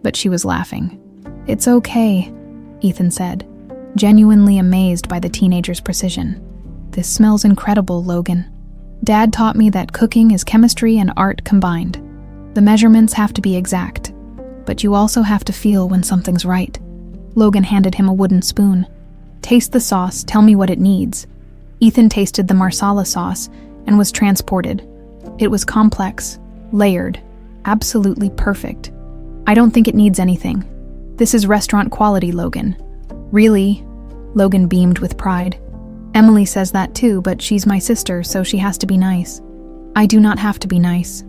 but she was laughing. It's okay, Ethan said, genuinely amazed by the teenager's precision. This smells incredible, Logan. Dad taught me that cooking is chemistry and art combined. The measurements have to be exact, but you also have to feel when something's right. Logan handed him a wooden spoon. Taste the sauce, tell me what it needs. Ethan tasted the marsala sauce and was transported. It was complex, layered, absolutely perfect. I don't think it needs anything. This is restaurant quality, Logan. Really? Logan beamed with pride. Emily says that too, but she's my sister, so she has to be nice. I do not have to be nice,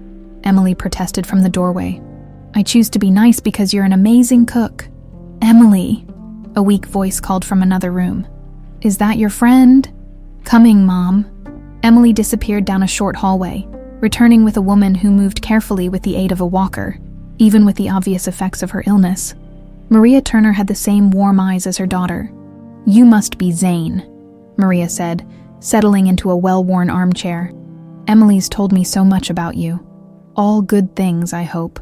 Emily protested from the doorway. I choose to be nice because you're an amazing cook. Emily, a weak voice called from another room. Is that your friend? Coming, Mom. Emily disappeared down a short hallway, returning with a woman who moved carefully with the aid of a walker, even with the obvious effects of her illness. Maria Turner had the same warm eyes as her daughter. You must be Zane, Maria said, settling into a well-worn armchair. Emily's told me so much about you. All good things, I hope.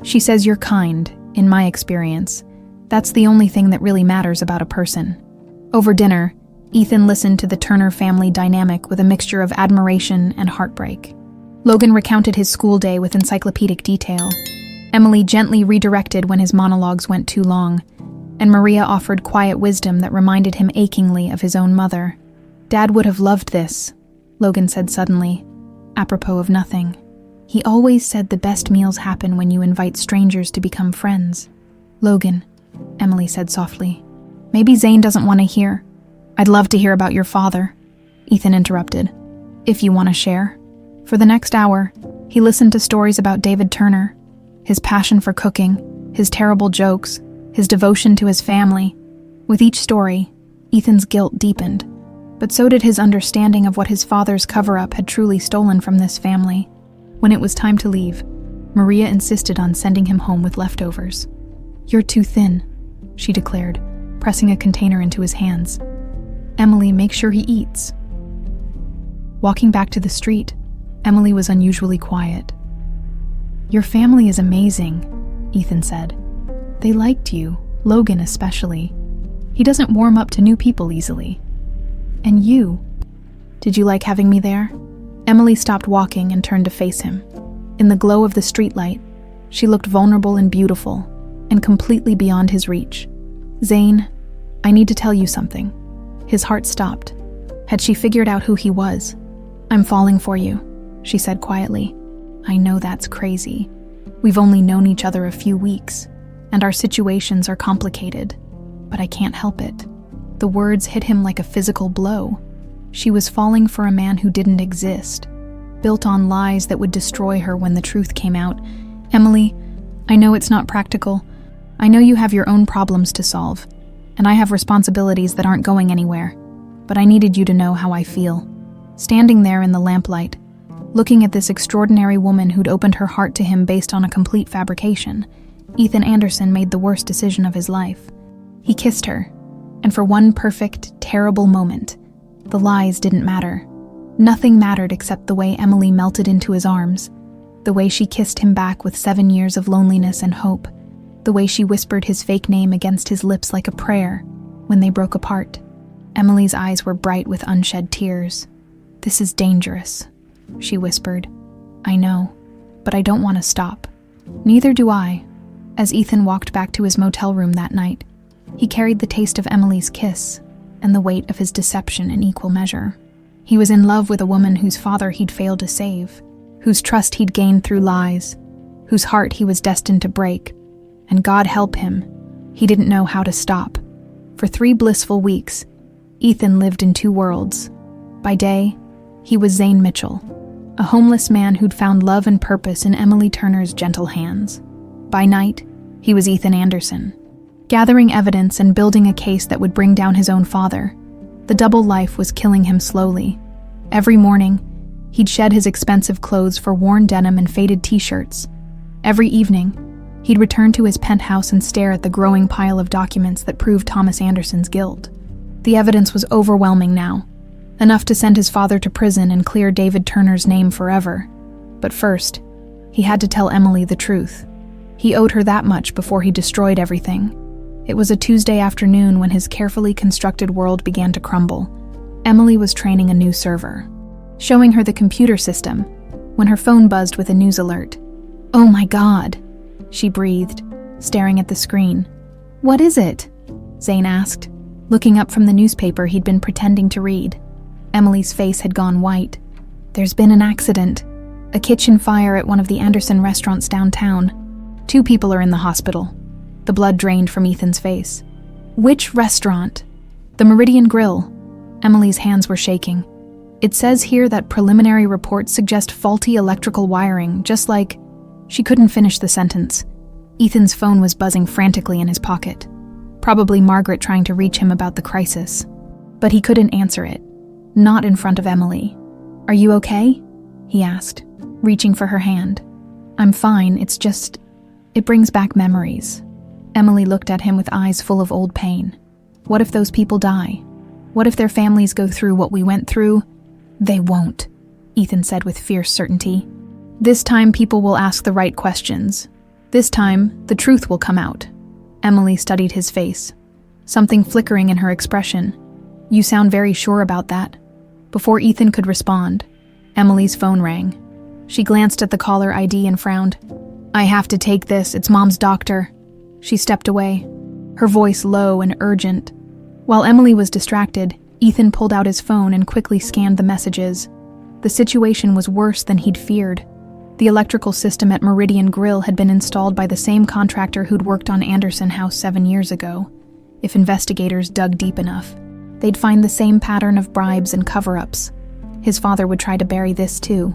She says you're kind, in my experience. That's the only thing that really matters about a person. Over dinner, Ethan listened to the Turner family dynamic with a mixture of admiration and heartbreak. Logan recounted his school day with encyclopedic detail. Emily gently redirected when his monologues went too long, and Maria offered quiet wisdom that reminded him achingly of his own mother. Dad would have loved this, Logan said suddenly, apropos of nothing. He always said the best meals happen when you invite strangers to become friends. Logan, Emily said softly. Maybe Zane doesn't want to hear. I'd love to hear about your father, Ethan interrupted. If you want to share. For the next hour, he listened to stories about David Turner, his passion for cooking, his terrible jokes, his devotion to his family. With each story, Ethan's guilt deepened, but so did his understanding of what his father's cover-up had truly stolen from this family. When it was time to leave, Maria insisted on sending him home with leftovers. You're too thin, she declared, pressing a container into his hands. Emily, make sure he eats. Walking back to the street, Emily was unusually quiet. Your family is amazing, Ethan said. They liked you, Logan especially. He doesn't warm up to new people easily. And you? Did you like having me there? Emily stopped walking and turned to face him. In the glow of the streetlight, she looked vulnerable and beautiful, and completely beyond his reach. Zane, I need to tell you something. His heart stopped. Had she figured out who he was? I'm falling for you, she said quietly. I know that's crazy. We've only known each other a few weeks, and our situations are complicated. but I can't help it." The words hit him like a physical blow. She was falling for a man who didn't exist, built on lies that would destroy her when the truth came out. "Emily, I know it's not practical. I know you have your own problems to solve, and I have responsibilities that aren't going anywhere, but I needed you to know how I feel." Standing there in the lamplight, looking at this extraordinary woman who'd opened her heart to him based on a complete fabrication, Ethan Anderson made the worst decision of his life. He kissed her, and for one perfect, terrible moment, the lies didn't matter. Nothing mattered except the way Emily melted into his arms, the way she kissed him back with 7 years of loneliness and hope, the way she whispered his fake name against his lips like a prayer when they broke apart. Emily's eyes were bright with unshed tears. "This is dangerous," she whispered. "I know, but I don't want to stop." "Neither do I." As Ethan walked back to his motel room that night, he carried the taste of Emily's kiss and the weight of his deception in equal measure. He was in love with a woman whose father he'd failed to save, whose trust he'd gained through lies, whose heart he was destined to break. And God help him, he didn't know how to stop. For 3 blissful weeks, Ethan lived in 2 worlds. By day, he was Zane Mitchell, a homeless man who'd found love and purpose in Emily Turner's gentle hands. By night, he was Ethan Anderson, gathering evidence and building a case that would bring down his own father. The double life was killing him slowly. Every morning, he'd shed his expensive clothes for worn denim and faded t-shirts. Every evening, he'd return to his penthouse and stare at the growing pile of documents that proved Thomas Anderson's guilt. The evidence was overwhelming now, enough to send his father to prison and clear David Turner's name forever. But first, he had to tell Emily the truth. He owed her that much before he destroyed everything. It was a Tuesday afternoon when his carefully constructed world began to crumble. Emily was training a new server, showing her the computer system, when her phone buzzed with a news alert. "Oh my God," she breathed, staring at the screen. "What is it?" Zane asked, looking up from the newspaper he'd been pretending to read. Emily's face had gone white. "There's been an accident. A kitchen fire at one of the Anderson restaurants downtown. 2 people are in the hospital." The blood drained from Ethan's face. "Which restaurant?" "The Meridian Grill." Emily's hands were shaking. "It says here that preliminary reports suggest faulty electrical wiring, just like..." She couldn't finish the sentence. Ethan's phone was buzzing frantically in his pocket. Probably Margaret trying to reach him about the crisis. But he couldn't answer it. Not in front of Emily. "Are you okay?" he asked, reaching for her hand. "I'm fine, it's just... it brings back memories." Emily looked at him with eyes full of old pain. "What if those people die? What if their families go through what we went through?" "They won't," Ethan said with fierce certainty. "This time people will ask the right questions. This time, the truth will come out." Emily studied his face, something flickering in her expression. "You sound very sure about that." Before Ethan could respond, Emily's phone rang. She glanced at the caller ID and frowned. "I have to take this, it's Mom's doctor." She stepped away, her voice low and urgent. While Emily was distracted, Ethan pulled out his phone and quickly scanned the messages. The situation was worse than he'd feared. The electrical system at Meridian Grill had been installed by the same contractor who'd worked on Anderson House 7 years ago. If investigators dug deep enough, they'd find the same pattern of bribes and cover-ups. His father would try to bury this too.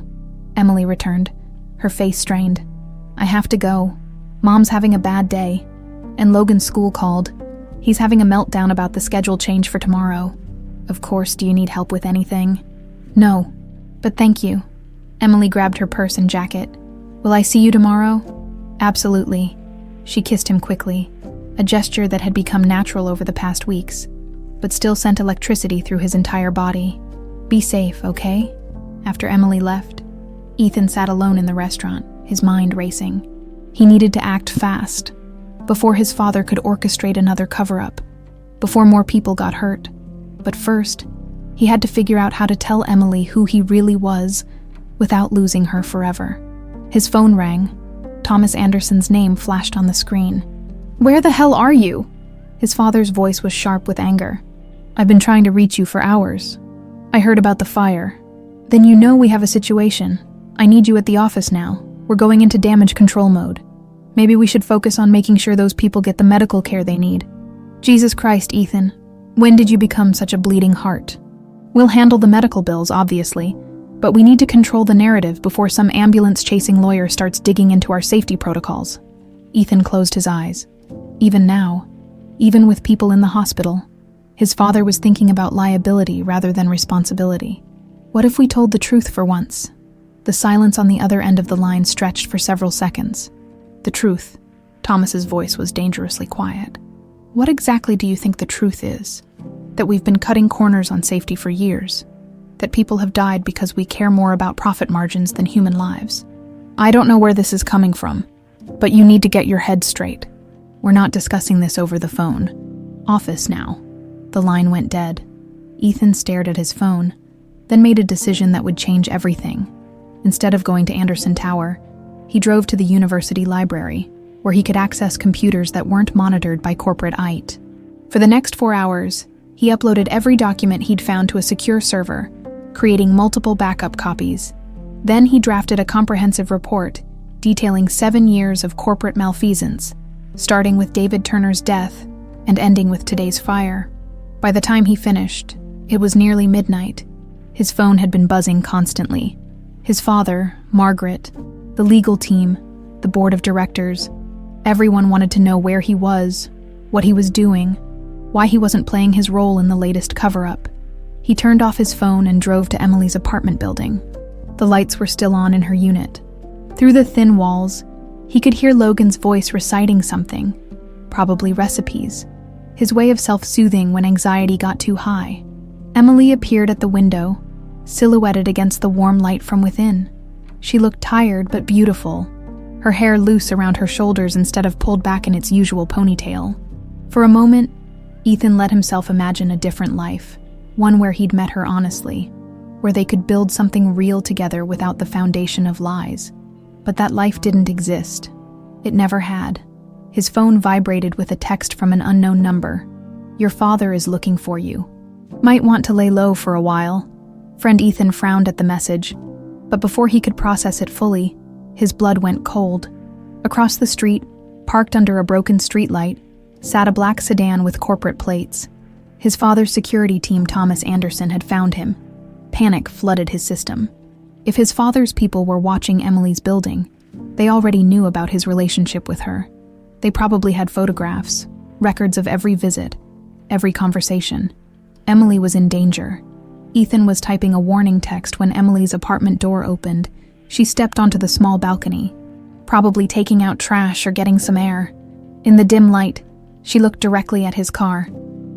Emily returned, her face strained. "I have to go. Mom's having a bad day. And Logan's school called. He's having a meltdown about the schedule change for tomorrow. Of course, do you need help with anything?" "No, but thank you." Emily grabbed her purse and jacket. "Will I see you tomorrow?" "Absolutely." She kissed him quickly, a gesture that had become natural over the past weeks, but still sent electricity through his entire body. "Be safe, okay?" After Emily left, Ethan sat alone in the restaurant, his mind racing. He needed to act fast, before his father could orchestrate another cover-up, before more people got hurt. But first, he had to figure out how to tell Emily who he really was without losing her forever. His phone rang. Thomas Anderson's name flashed on the screen. "Where the hell are you?" His father's voice was sharp with anger. "I've been trying to reach you for hours. I heard about the fire." "Then you know we have a situation. I need you at the office now. We're going into damage control mode. Maybe we should focus on making sure those people get the medical care they need." Jesus Christ, Ethan. When did you become such a bleeding heart? We'll handle the medical bills, obviously, but we need to control the narrative before some ambulance-chasing lawyer starts digging into our safety protocols. Ethan closed his eyes. Even now, even with people in the hospital, his father was thinking about liability rather than responsibility. What if we told the truth for once? The silence on the other end of the line stretched for several seconds. The truth. Thomas's voice was dangerously quiet. What exactly do you think the truth is? That we've been cutting corners on safety for years? That people have died because we care more about profit margins than human lives? I don't know where this is coming from, but you need to get your head straight. We're not discussing this over the phone. Office now. The line went dead. Ethan stared at his phone, then made a decision that would change everything. Instead of going to Anderson Tower, he drove to the university library, where he could access computers that weren't monitored by corporate IT. For the next 4 hours, he uploaded every document he'd found to a secure server, creating multiple backup copies. Then he drafted a comprehensive report detailing 7 years of corporate malfeasance, starting with David Turner's death and ending with today's fire. By the time he finished, it was nearly midnight. His phone had been buzzing constantly. His father, Margaret, the legal team, the board of directors, everyone wanted to know where he was, what he was doing, why he wasn't playing his role in the latest cover-up. He turned off his phone and drove to Emily's apartment building. The lights were still on in her unit. Through the thin walls, he could hear Logan's voice reciting something, probably recipes, his way of self-soothing when anxiety got too high. Emily appeared at the window, silhouetted against the warm light from within. She looked tired but beautiful, her hair loose around her shoulders instead of pulled back in its usual ponytail. For a moment, Ethan let himself imagine a different life, one where he'd met her honestly, where they could build something real together without the foundation of lies. But that life didn't exist. It never had. His phone vibrated with a text from an unknown number. "Your father is looking for you. Might want to lay low for a while." Friend Ethan frowned at the message, but before he could process it fully, his blood went cold. Across the street, parked under a broken streetlight, sat a black sedan with corporate plates. His father's security team, Thomas Anderson, had found him. Panic flooded his system. If his father's people were watching Emily's building, they already knew about his relationship with her. They probably had photographs, records of every visit, every conversation. Emily was in danger. Ethan was typing a warning text when Emily's apartment door opened. She stepped onto the small balcony, probably taking out trash or getting some air. In the dim light, she looked directly at his car.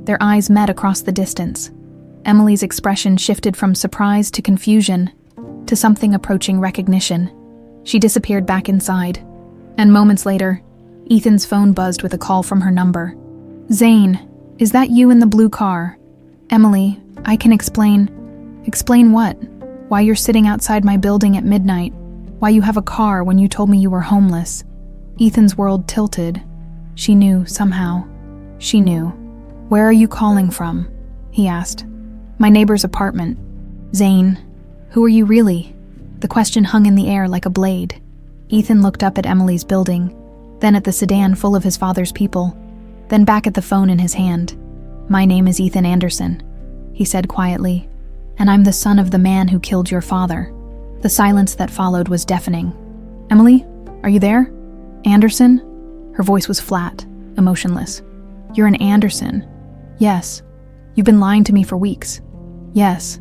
Their eyes met across the distance. Emily's expression shifted from surprise to confusion, to something approaching recognition. She disappeared back inside, and moments later, Ethan's phone buzzed with a call from her number. "Zane, is that you in the blue car?" "Emily, I can explain." "Explain what? Why you're sitting outside my building at midnight? Why you have a car when you told me you were homeless?" Ethan's world tilted. She knew, somehow. She knew. "Where are you calling from?" he asked. "My neighbor's apartment." "Zane, who are you really?" The question hung in the air like a blade. Ethan looked up at Emily's building, then at the sedan full of his father's people, then back at the phone in his hand. "My name is Ethan Anderson," he said quietly, "and I'm the son of the man who killed your father." The silence that followed was deafening. "Emily, are you there? Anderson?" Her voice was flat, emotionless. "You're an Anderson." "Yes." "You've been lying to me for weeks." "Yes."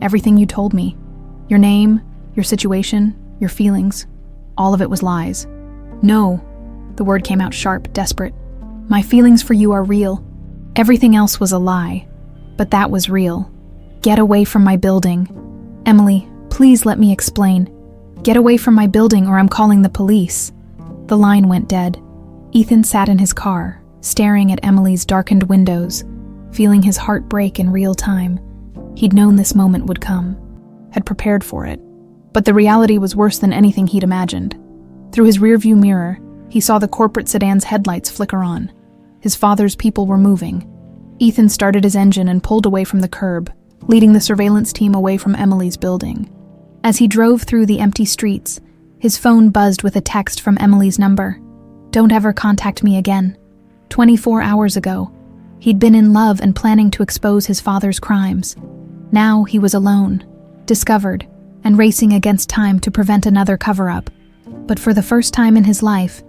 "Everything you told me. Your name, your situation, your feelings. All of it was lies." "No." The word came out sharp, desperate. "My feelings for you are real. Everything else was a lie. But that was real. Get away from my building." "Emily, please let me explain. Get away from my building or I'm calling the police." The line went dead. Ethan sat in his car, staring at Emily's darkened windows, feeling his heart break in real time. He'd known this moment would come, had prepared for it. But the reality was worse than anything he'd imagined. Through his rearview mirror, he saw the corporate sedan's headlights flicker on. His father's people were moving. Ethan started his engine and pulled away from the curb, leading the surveillance team away from Emily's building. As he drove through the empty streets, his phone buzzed with a text from Emily's number. "Don't ever contact me again. 24 hours ago. He'd been in love and planning to expose his father's crimes. Now he was alone, discovered, and racing against time to prevent another cover-up. But for the first time in his life,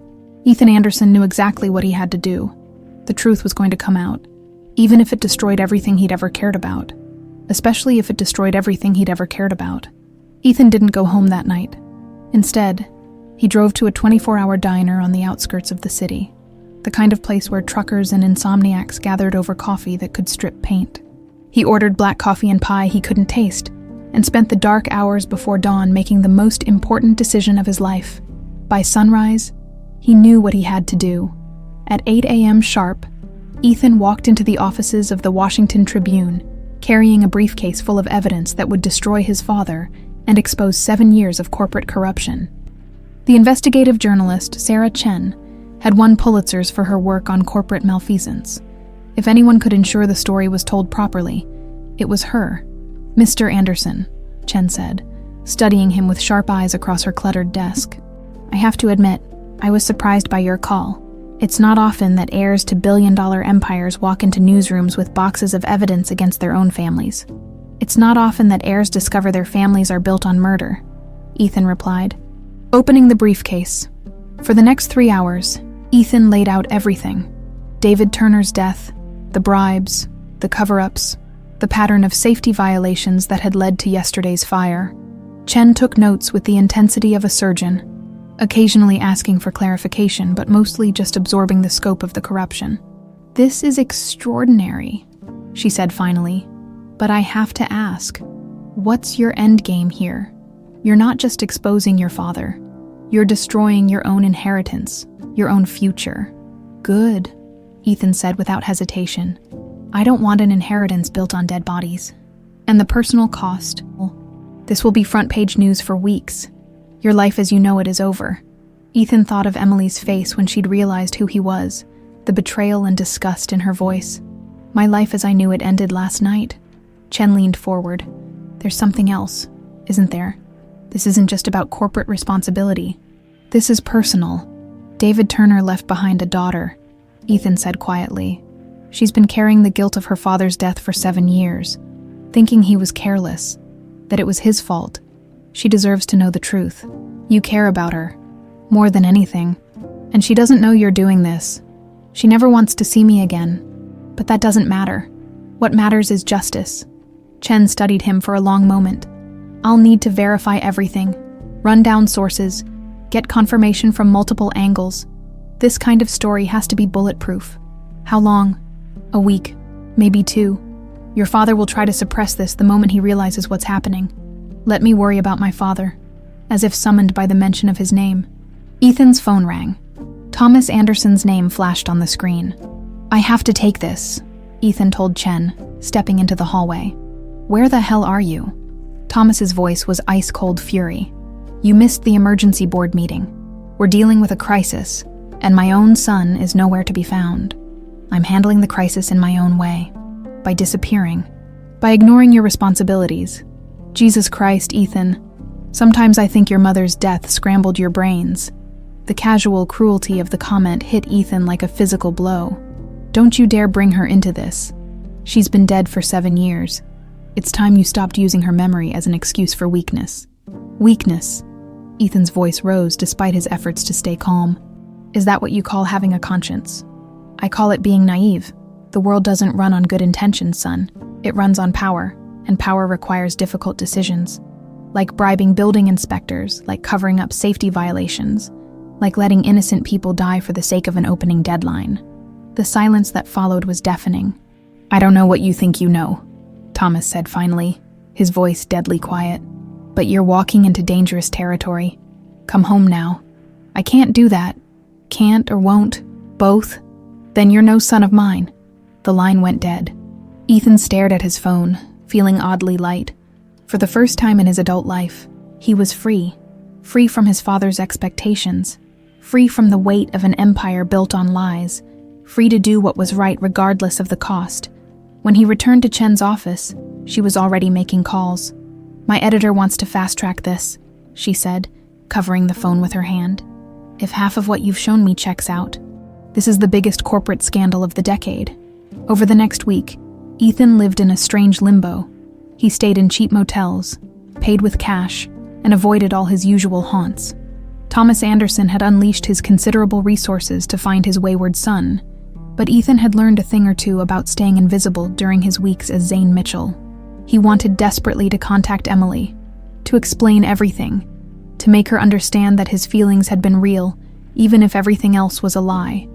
Ethan Anderson knew exactly what he had to do. The truth was going to come out, even if it destroyed everything he'd ever cared about. Especially if it destroyed everything he'd ever cared about. Ethan didn't go home that night. Instead, he drove to a 24-hour diner on the outskirts of the city, the kind of place where truckers and insomniacs gathered over coffee that could strip paint. He ordered black coffee and pie he couldn't taste, and spent the dark hours before dawn making the most important decision of his life. By sunrise, he knew what he had to do. At 8 a.m. sharp, Ethan walked into the offices of the Washington Tribune, carrying a briefcase full of evidence that would destroy his father and expose 7 years of corporate corruption. The investigative journalist, Sarah Chen, had won Pulitzers for her work on corporate malfeasance. If anyone could ensure the story was told properly, it was her. "Mr. Anderson," Chen said, studying him with sharp eyes across her cluttered desk. "I have to admit, I was surprised by your call. It's not often that heirs to billion-dollar empires walk into newsrooms with boxes of evidence against their own families. It's not often that heirs discover their families are built on murder," Ethan replied, opening the briefcase. For the next 3 hours, Ethan laid out everything. David Turner's death, the bribes, the cover-ups, the pattern of safety violations that had led to yesterday's fire. Chen took notes with the intensity of a surgeon, occasionally asking for clarification, but mostly just absorbing the scope of the corruption. "This is extraordinary," she said finally, "but I have to ask, what's your endgame here? You're not just exposing your father. You're destroying your own inheritance, your own future." "Good," Ethan said without hesitation. "I don't want an inheritance built on dead bodies. And the personal cost? This will be front-page news for weeks. Your life as you know it is over." Ethan thought of Emily's face when she'd realized who he was, the betrayal and disgust in her voice. "My life as I knew it ended last night." Chen leaned forward. "There's something else, isn't there? This isn't just about corporate responsibility. This is personal. David Turner left behind a daughter," Ethan said quietly. "She's been carrying the guilt of her father's death for 7 years, thinking he was careless, that it was his fault. She deserves to know the truth. You care about her, more than anything, and she doesn't know you're doing this. She never wants to see me again, but that doesn't matter. What matters is justice." Chen studied him for a long moment. "I'll need to verify everything, run down sources, get confirmation from multiple angles. This kind of story has to be bulletproof." "How long?" "A week, maybe 2. Your father will try to suppress this the moment he realizes what's happening. Let me worry about my father," as if summoned by the mention of his name. Ethan's phone rang. Thomas Anderson's name flashed on the screen. "I have to take this," Ethan told Chen, stepping into the hallway. "Where the hell are you?" Thomas's voice was ice-cold fury. "You missed the emergency board meeting. We're dealing with a crisis, and my own son is nowhere to be found. I'm handling the crisis in my own way, by disappearing, by ignoring your responsibilities. Jesus Christ, Ethan. Sometimes I think your mother's death scrambled your brains." The casual cruelty of the comment hit Ethan like a physical blow. "Don't you dare bring her into this. She's been dead for 7 years. It's time you stopped using her memory as an excuse for weakness." "Weakness?" Ethan's voice rose despite his efforts to stay calm. "Is that what you call having a conscience?" "I call it being naive. The world doesn't run on good intentions, son. It runs on power, and power requires difficult decisions. Like bribing building inspectors, like covering up safety violations, like letting innocent people die for the sake of an opening deadline." The silence that followed was deafening. "I don't know what you think you know," Thomas said finally, his voice deadly quiet. "But you're walking into dangerous territory. Come home now." "I can't do that." "Can't or won't? Both? Then you're no son of mine." The line went dead. Ethan stared at his phone, feeling oddly light. For the first time in his adult life, he was free. Free from his father's expectations. Free from the weight of an empire built on lies. Free to do what was right regardless of the cost. When he returned to Chen's office, she was already making calls. "My editor wants to fast-track this," she said, covering the phone with her hand. "If half of what you've shown me checks out, this is the biggest corporate scandal of the decade. Over the next week, Ethan lived in a strange limbo. He stayed in cheap motels, paid with cash, and avoided all his usual haunts. Thomas Anderson had unleashed his considerable resources to find his wayward son, but Ethan had learned a thing or two about staying invisible during his weeks as Zane Mitchell. He wanted desperately to contact Emily, to explain everything, to make her understand that his feelings had been real, even if everything else was a lie.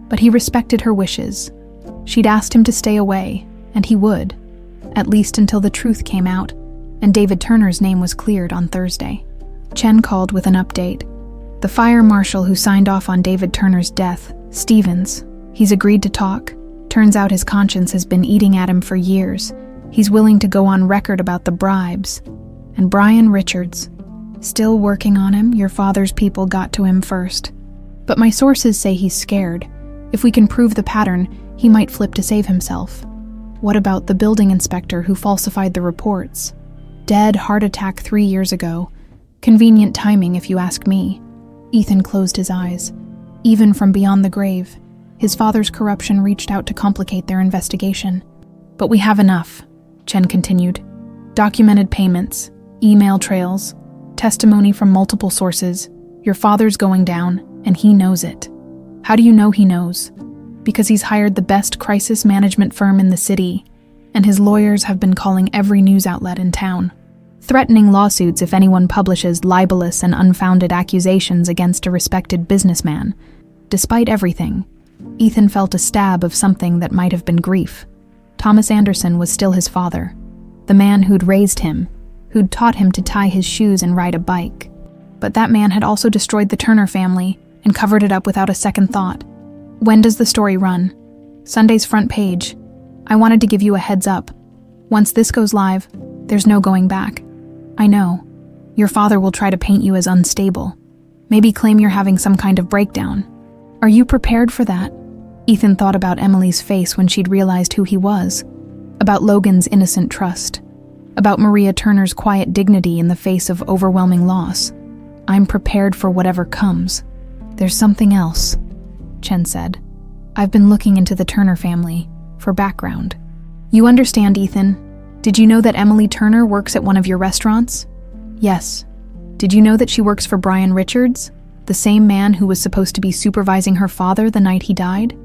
But he respected her wishes. She'd asked him to stay away, and he would, at least until the truth came out, and David Turner's name was cleared on Thursday. Chen called with an update. The fire marshal who signed off on David Turner's death, Stevens, he's agreed to talk. Turns out his conscience has been eating at him for years. He's willing to go on record about the bribes. And Brian Richards, still working on him. Your father's people got to him first. But my sources say he's scared. If we can prove the pattern, he might flip to save himself. What about the building inspector who falsified the reports? Dead, heart attack 3 years ago. Convenient timing, if you ask me. Ethan closed his eyes. Even from beyond the grave, his father's corruption reached out to complicate their investigation. But we have enough, Chen continued. Documented payments, email trails, testimony from multiple sources. Your father's going down, and he knows it. How do you know he knows? Because he's hired the best crisis management firm in the city, and his lawyers have been calling every news outlet in town, threatening lawsuits if anyone publishes libelous and unfounded accusations against a respected businessman. Despite everything, Ethan felt a stab of something that might have been grief. Thomas Anderson was still his father, the man who'd raised him, who'd taught him to tie his shoes and ride a bike. But that man had also destroyed the Turner family and covered it up without a second thought. When does the story run? Sunday's front page. I wanted to give you a heads up. Once this goes live, there's no going back. I know. Your father will try to paint you as unstable. Maybe claim you're having some kind of breakdown. Are you prepared for that? Ethan thought about Emily's face when she'd realized who he was. About Logan's innocent trust. About Maria Turner's quiet dignity in the face of overwhelming loss. I'm prepared for whatever comes. There's something else, Chen said. I've been looking into the Turner family for background. You understand, Ethan? Did you know that Emily Turner works at one of your restaurants? Yes. Did you know that she works for Brian Richards, the same man who was supposed to be supervising her father the night he died?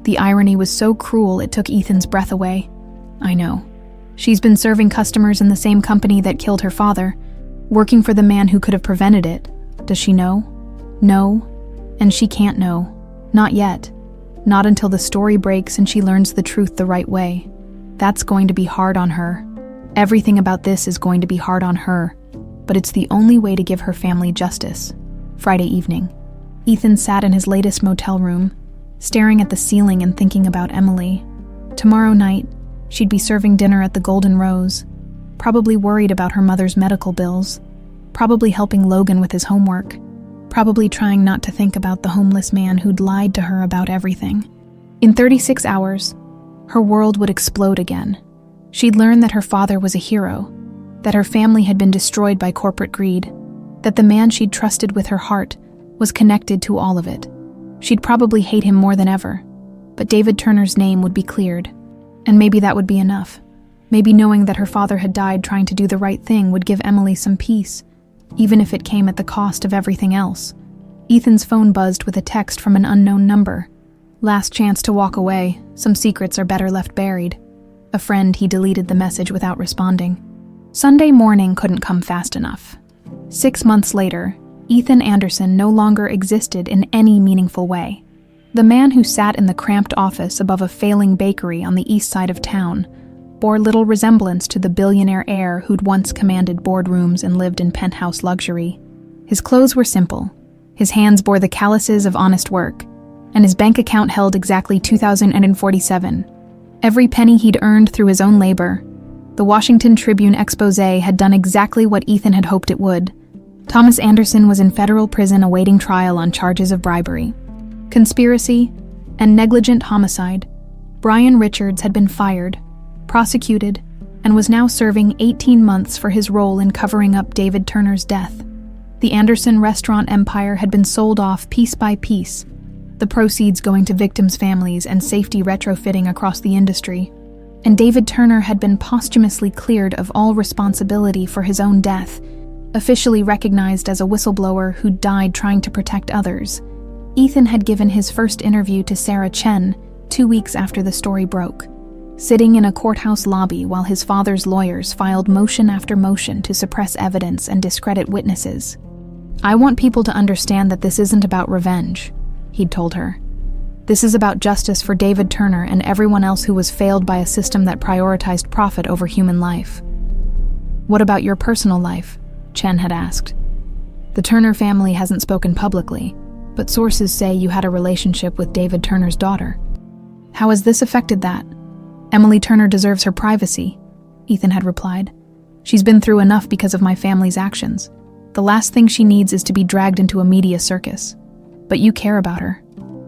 The irony was so cruel it took Ethan's breath away. I know. She's been serving customers in the same company that killed her father, working for the man who could have prevented it. Does she know? No. And she can't know. Not yet. Not until the story breaks and she learns the truth the right way. That's going to be hard on her. Everything about this is going to be hard on her, but it's the only way to give her family justice. Friday evening. Ethan sat in his latest motel room, staring at the ceiling and thinking about Emily. Tomorrow night, she'd be serving dinner at the Golden Rose, probably worried about her mother's medical bills, probably helping Logan with his homework, probably trying not to think about the homeless man who'd lied to her about everything. In 36 hours, her world would explode again. She'd learn that her father was a hero, that her family had been destroyed by corporate greed, that the man she'd trusted with her heart was connected to all of it. She'd probably hate him more than ever, but David Turner's name would be cleared, and maybe that would be enough. Maybe knowing that her father had died trying to do the right thing would give Emily some peace, even if it came at the cost of everything else. Ethan's phone buzzed with a text from an unknown number. Last chance to walk away. Some secrets are better left buried. A friend, he deleted the message without responding. Sunday morning couldn't come fast enough. 6 months later, Ethan Anderson no longer existed in any meaningful way. The man who sat in the cramped office above a failing bakery on the east side of town bore little resemblance to the billionaire heir who'd once commanded boardrooms and lived in penthouse luxury. His clothes were simple. His hands bore the calluses of honest work, and his bank account held exactly $2,047. Every penny he'd earned through his own labor. The Washington Tribune expose had done exactly what Ethan had hoped it would. Thomas Anderson was in federal prison awaiting trial on charges of bribery, conspiracy, and negligent homicide. Brian Richards had been fired, prosecuted, and was now serving 18 months for his role in covering up David Turner's death. The Anderson restaurant empire had been sold off piece by piece, the proceeds going to victims' families and safety retrofitting across the industry. And David Turner had been posthumously cleared of all responsibility for his own death, officially recognized as a whistleblower who died trying to protect others. Ethan had given his first interview to Sarah Chen 2 weeks after the story broke, sitting in a courthouse lobby while his father's lawyers filed motion after motion to suppress evidence and discredit witnesses. "I want people to understand that this isn't about revenge," he'd told her. "This is about justice for David Turner and everyone else who was failed by a system that prioritized profit over human life." "What about your personal life?" Chen had asked. "The Turner family hasn't spoken publicly, but sources say you had a relationship with David Turner's daughter. How has this affected that?" "Emily Turner deserves her privacy," Ethan had replied. "She's been through enough because of my family's actions. The last thing she needs is to be dragged into a media circus. But you care about her.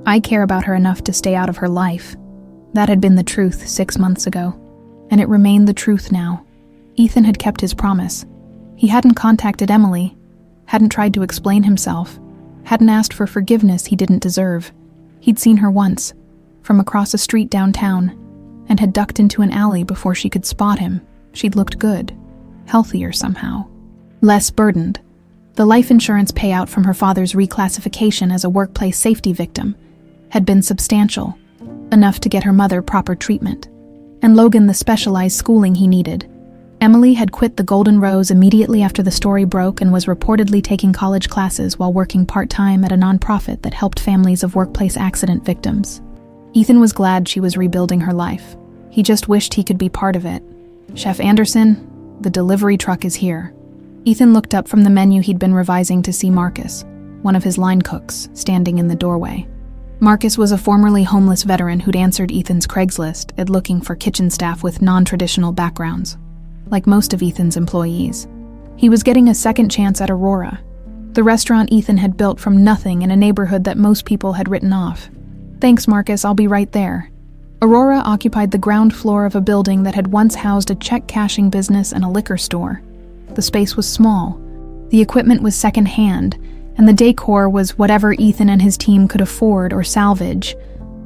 I care about her enough to stay out of her life." That had been the truth 6 months ago, and it remained the truth now. Ethan had kept his promise. He hadn't contacted Emily, hadn't tried to explain himself, hadn't asked for forgiveness he didn't deserve. He'd seen her once, from across a street downtown, and had ducked into an alley before she could spot him. She'd looked good, healthier somehow, less burdened. The life insurance payout from her father's reclassification as a workplace safety victim had been substantial, enough to get her mother proper treatment, and Logan the specialized schooling he needed. Emily had quit the Golden Rose immediately after the story broke and was reportedly taking college classes while working part-time at a nonprofit that helped families of workplace accident victims. Ethan was glad she was rebuilding her life. He just wished he could be part of it. "Chef Anderson, the delivery truck is here." Ethan looked up from the menu he'd been revising to see Marcus, one of his line cooks, standing in the doorway. Marcus was a formerly homeless veteran who'd answered Ethan's Craigslist ad looking for kitchen staff with non-traditional backgrounds. Like most of Ethan's employees, he was getting a second chance at Aurora, the restaurant Ethan had built from nothing in a neighborhood that most people had written off. "Thanks, Marcus, I'll be right there." Aurora occupied the ground floor of a building that had once housed a check-cashing business and a liquor store. The space was small, the equipment was second-hand, and the decor was whatever Ethan and his team could afford or salvage,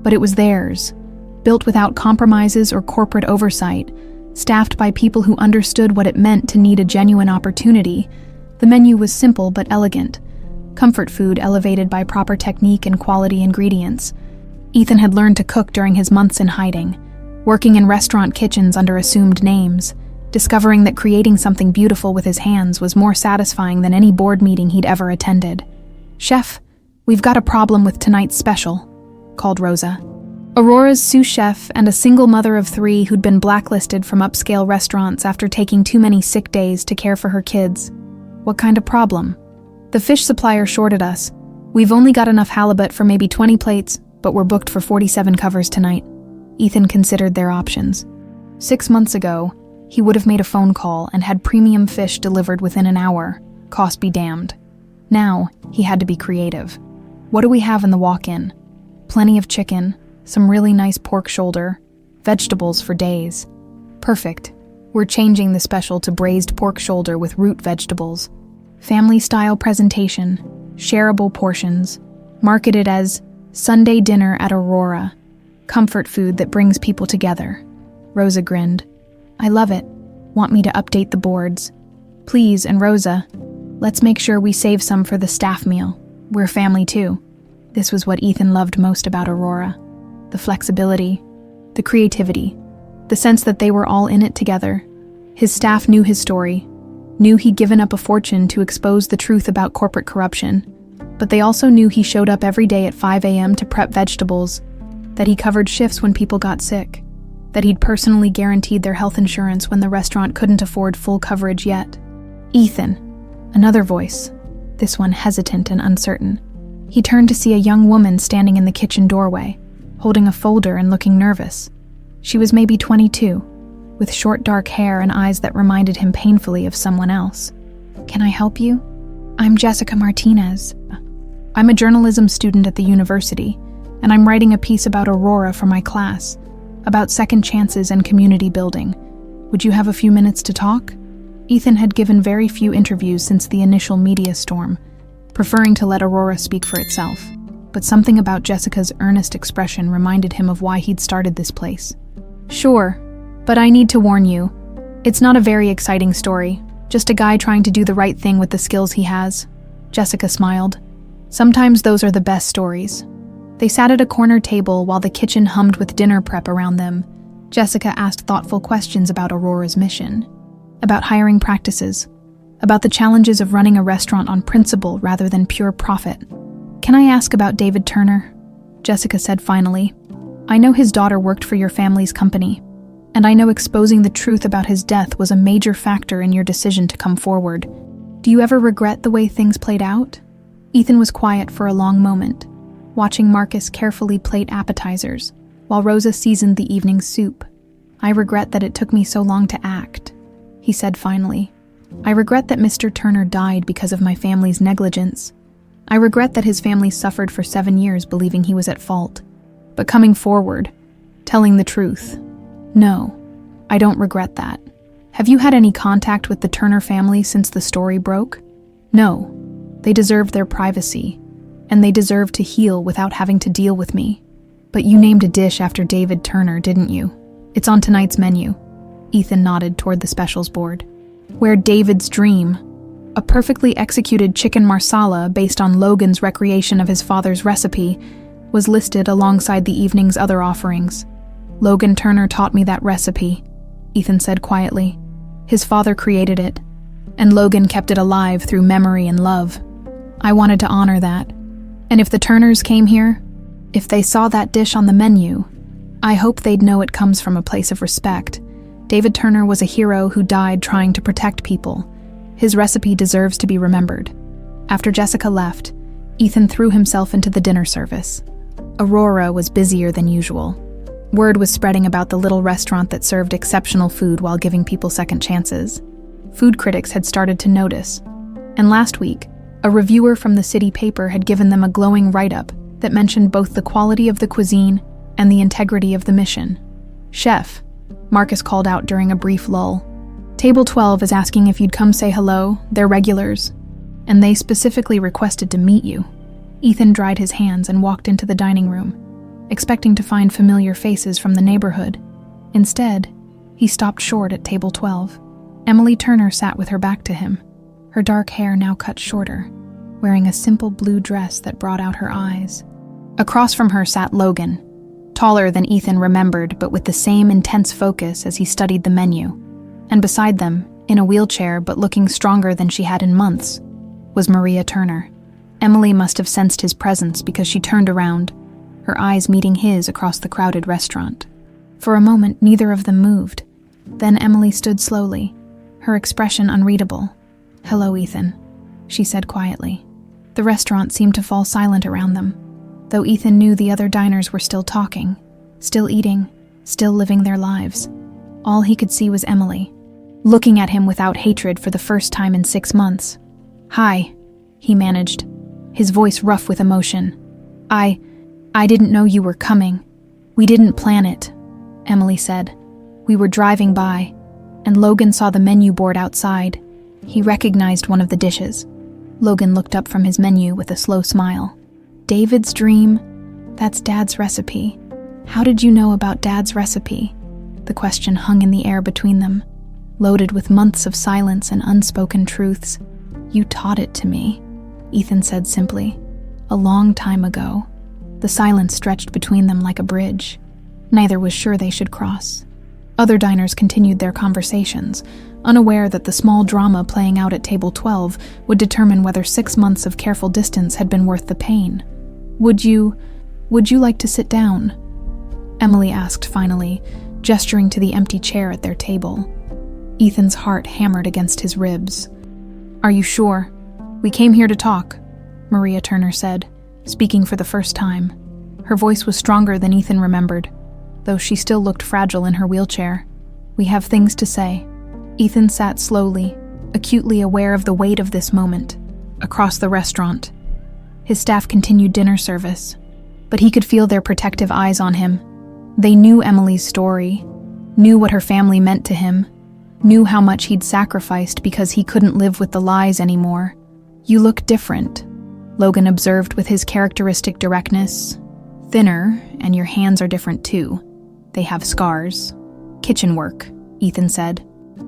but it was theirs, built without compromises or corporate oversight, staffed by people who understood what it meant to need a genuine opportunity. The menu was simple but elegant, comfort food elevated by proper technique and quality ingredients. Ethan had learned to cook during his months in hiding, working in restaurant kitchens under assumed names, discovering that creating something beautiful with his hands was more satisfying than any board meeting he'd ever attended. "Chef, we've got a problem with tonight's special," called Rosa. Aurora's sous chef and a single mother of 3 who'd been blacklisted from upscale restaurants after taking too many sick days to care for her kids. "What kind of problem?" "The fish supplier shorted us. We've only got enough halibut for maybe 20 plates, but we're booked for 47 covers tonight." Ethan considered their options. 6 months ago, he would have made a phone call and had premium fish delivered within an hour, cost be damned. Now, he had to be creative. "What do we have in the walk-in?" "Plenty of chicken, some really nice pork shoulder, vegetables for days." "Perfect. We're changing the special to braised pork shoulder with root vegetables. Family-style presentation, shareable portions, marketed as Sunday dinner at Aurora, comfort food that brings people together." Rosa grinned. "I love it. Want me to update the boards?" "Please, and Rosa, let's make sure we save some for the staff meal. We're family too." This was what Ethan loved most about Aurora. The flexibility, the creativity, the sense that they were all in it together. His staff knew his story, knew he'd given up a fortune to expose the truth about corporate corruption, but they also knew he showed up every day at 5 a.m. to prep vegetables, that he covered shifts when people got sick, that he'd personally guaranteed their health insurance when the restaurant couldn't afford full coverage yet. "Ethan," another voice, this one hesitant and uncertain. He turned to see a young woman standing in the kitchen doorway, holding a folder and looking nervous. She was maybe 22, with short dark hair and eyes that reminded him painfully of someone else. "Can I help you?" "I'm Jessica Martinez. I'm a journalism student at the university, and I'm writing a piece about Aurora for my class, about second chances and community building. Would you have a few minutes to talk?" Ethan had given very few interviews since the initial media storm, preferring to let Aurora speak for itself. but something about Jessica's earnest expression reminded him of why he'd started this place. "Sure, but I need to warn you. It's not a very exciting story, just a guy trying to do the right thing with the skills he has." Jessica smiled. "Sometimes those are the best stories." They sat at a corner table while the kitchen hummed with dinner prep around them. Jessica asked thoughtful questions about Aurora's mission, about hiring practices, about the challenges of running a restaurant on principle rather than pure profit. "Can I ask about David Turner?" Jessica said finally. "I know his daughter worked for your family's company, and I know exposing the truth about his death was a major factor in your decision to come forward. Do you ever regret the way things played out?" Ethan was quiet for a long moment, watching Marcus carefully plate appetizers, while Rosa seasoned the evening soup. "I regret that it took me so long to act," he said finally. "I regret that Mr. Turner died because of my family's negligence. I regret that his family suffered for 7 years believing he was at fault. But coming forward, telling the truth, no, I don't regret that. Have you had any contact with the Turner family since the story broke?" "No. They deserved their privacy, and they deserved to heal without having to deal with me. But you named a dish after David Turner, didn't you? It's on tonight's menu." Ethan nodded toward the specials board. "Where David's Dream, a perfectly executed chicken marsala based on Logan's recreation of his father's recipe, was listed alongside the evening's other offerings. Logan Turner taught me that recipe," Ethan said quietly. "His father created it, and Logan kept it alive through memory and love. I wanted to honor that. And if the Turners came here, if they saw that dish on the menu, I hope they'd know it comes from a place of respect. David Turner was a hero who died trying to protect people. His recipe deserves to be remembered." After Jessica left, Ethan threw himself into the dinner service. Aurora was busier than usual. Word was spreading about the little restaurant that served exceptional food while giving people second chances. Food critics had started to notice, and last week, a reviewer from the city paper had given them a glowing write-up that mentioned both the quality of the cuisine and the integrity of the mission. "Chef," Marcus called out during a brief lull, "Table 12 is asking if you'd come say hello. They're regulars, and they specifically requested to meet you." Ethan dried his hands and walked into the dining room, expecting to find familiar faces from the neighborhood. Instead, he stopped short at table 12. Emily Turner sat with her back to him, her dark hair now cut shorter, wearing a simple blue dress that brought out her eyes. Across from her sat Logan, taller than Ethan remembered but with the same intense focus as he studied the menu. And beside them, in a wheelchair but looking stronger than she had in months, was Maria Turner. Emily must have sensed his presence because she turned around, her eyes meeting his across the crowded restaurant. For a moment, neither of them moved. Then Emily stood slowly, her expression unreadable. "Hello, Ethan," she said quietly. The restaurant seemed to fall silent around them, though Ethan knew the other diners were still talking, still eating, still living their lives. All he could see was Emily, looking at him without hatred for the first time in 6 months. "Hi," he managed, his voice rough with emotion. I didn't know you were coming. We didn't plan it," Emily said. "We were driving by, and Logan saw the menu board outside. He recognized one of the dishes." Logan looked up from his menu with a slow smile. "David's Dream? That's Dad's recipe. How did you know about Dad's recipe?" The question hung in the air between them, loaded with months of silence and unspoken truths. "You taught it to me," Ethan said simply. "A long time ago." The silence stretched between them like a bridge. Neither was sure they should cross. Other diners continued their conversations, unaware that the small drama playing out at table 12 would determine whether 6 months of careful distance had been worth the pain. Would you like to sit down?" Emily asked finally, gesturing to the empty chair at their table. Ethan's heart hammered against his ribs. "Are you sure? We came here to talk," Maria Turner said, speaking for the first time. Her voice was stronger than Ethan remembered, though she still looked fragile in her wheelchair. "We have things to say." Ethan sat slowly, acutely aware of the weight of this moment. Across the restaurant, his staff continued dinner service, but he could feel their protective eyes on him. They knew Emily's story, knew what her family meant to him, knew how much he'd sacrificed because he couldn't live with the lies anymore. "You look different," Logan observed with his characteristic directness. Thinner, and your hands are different too. They have scars. Kitchen work, Ethan said,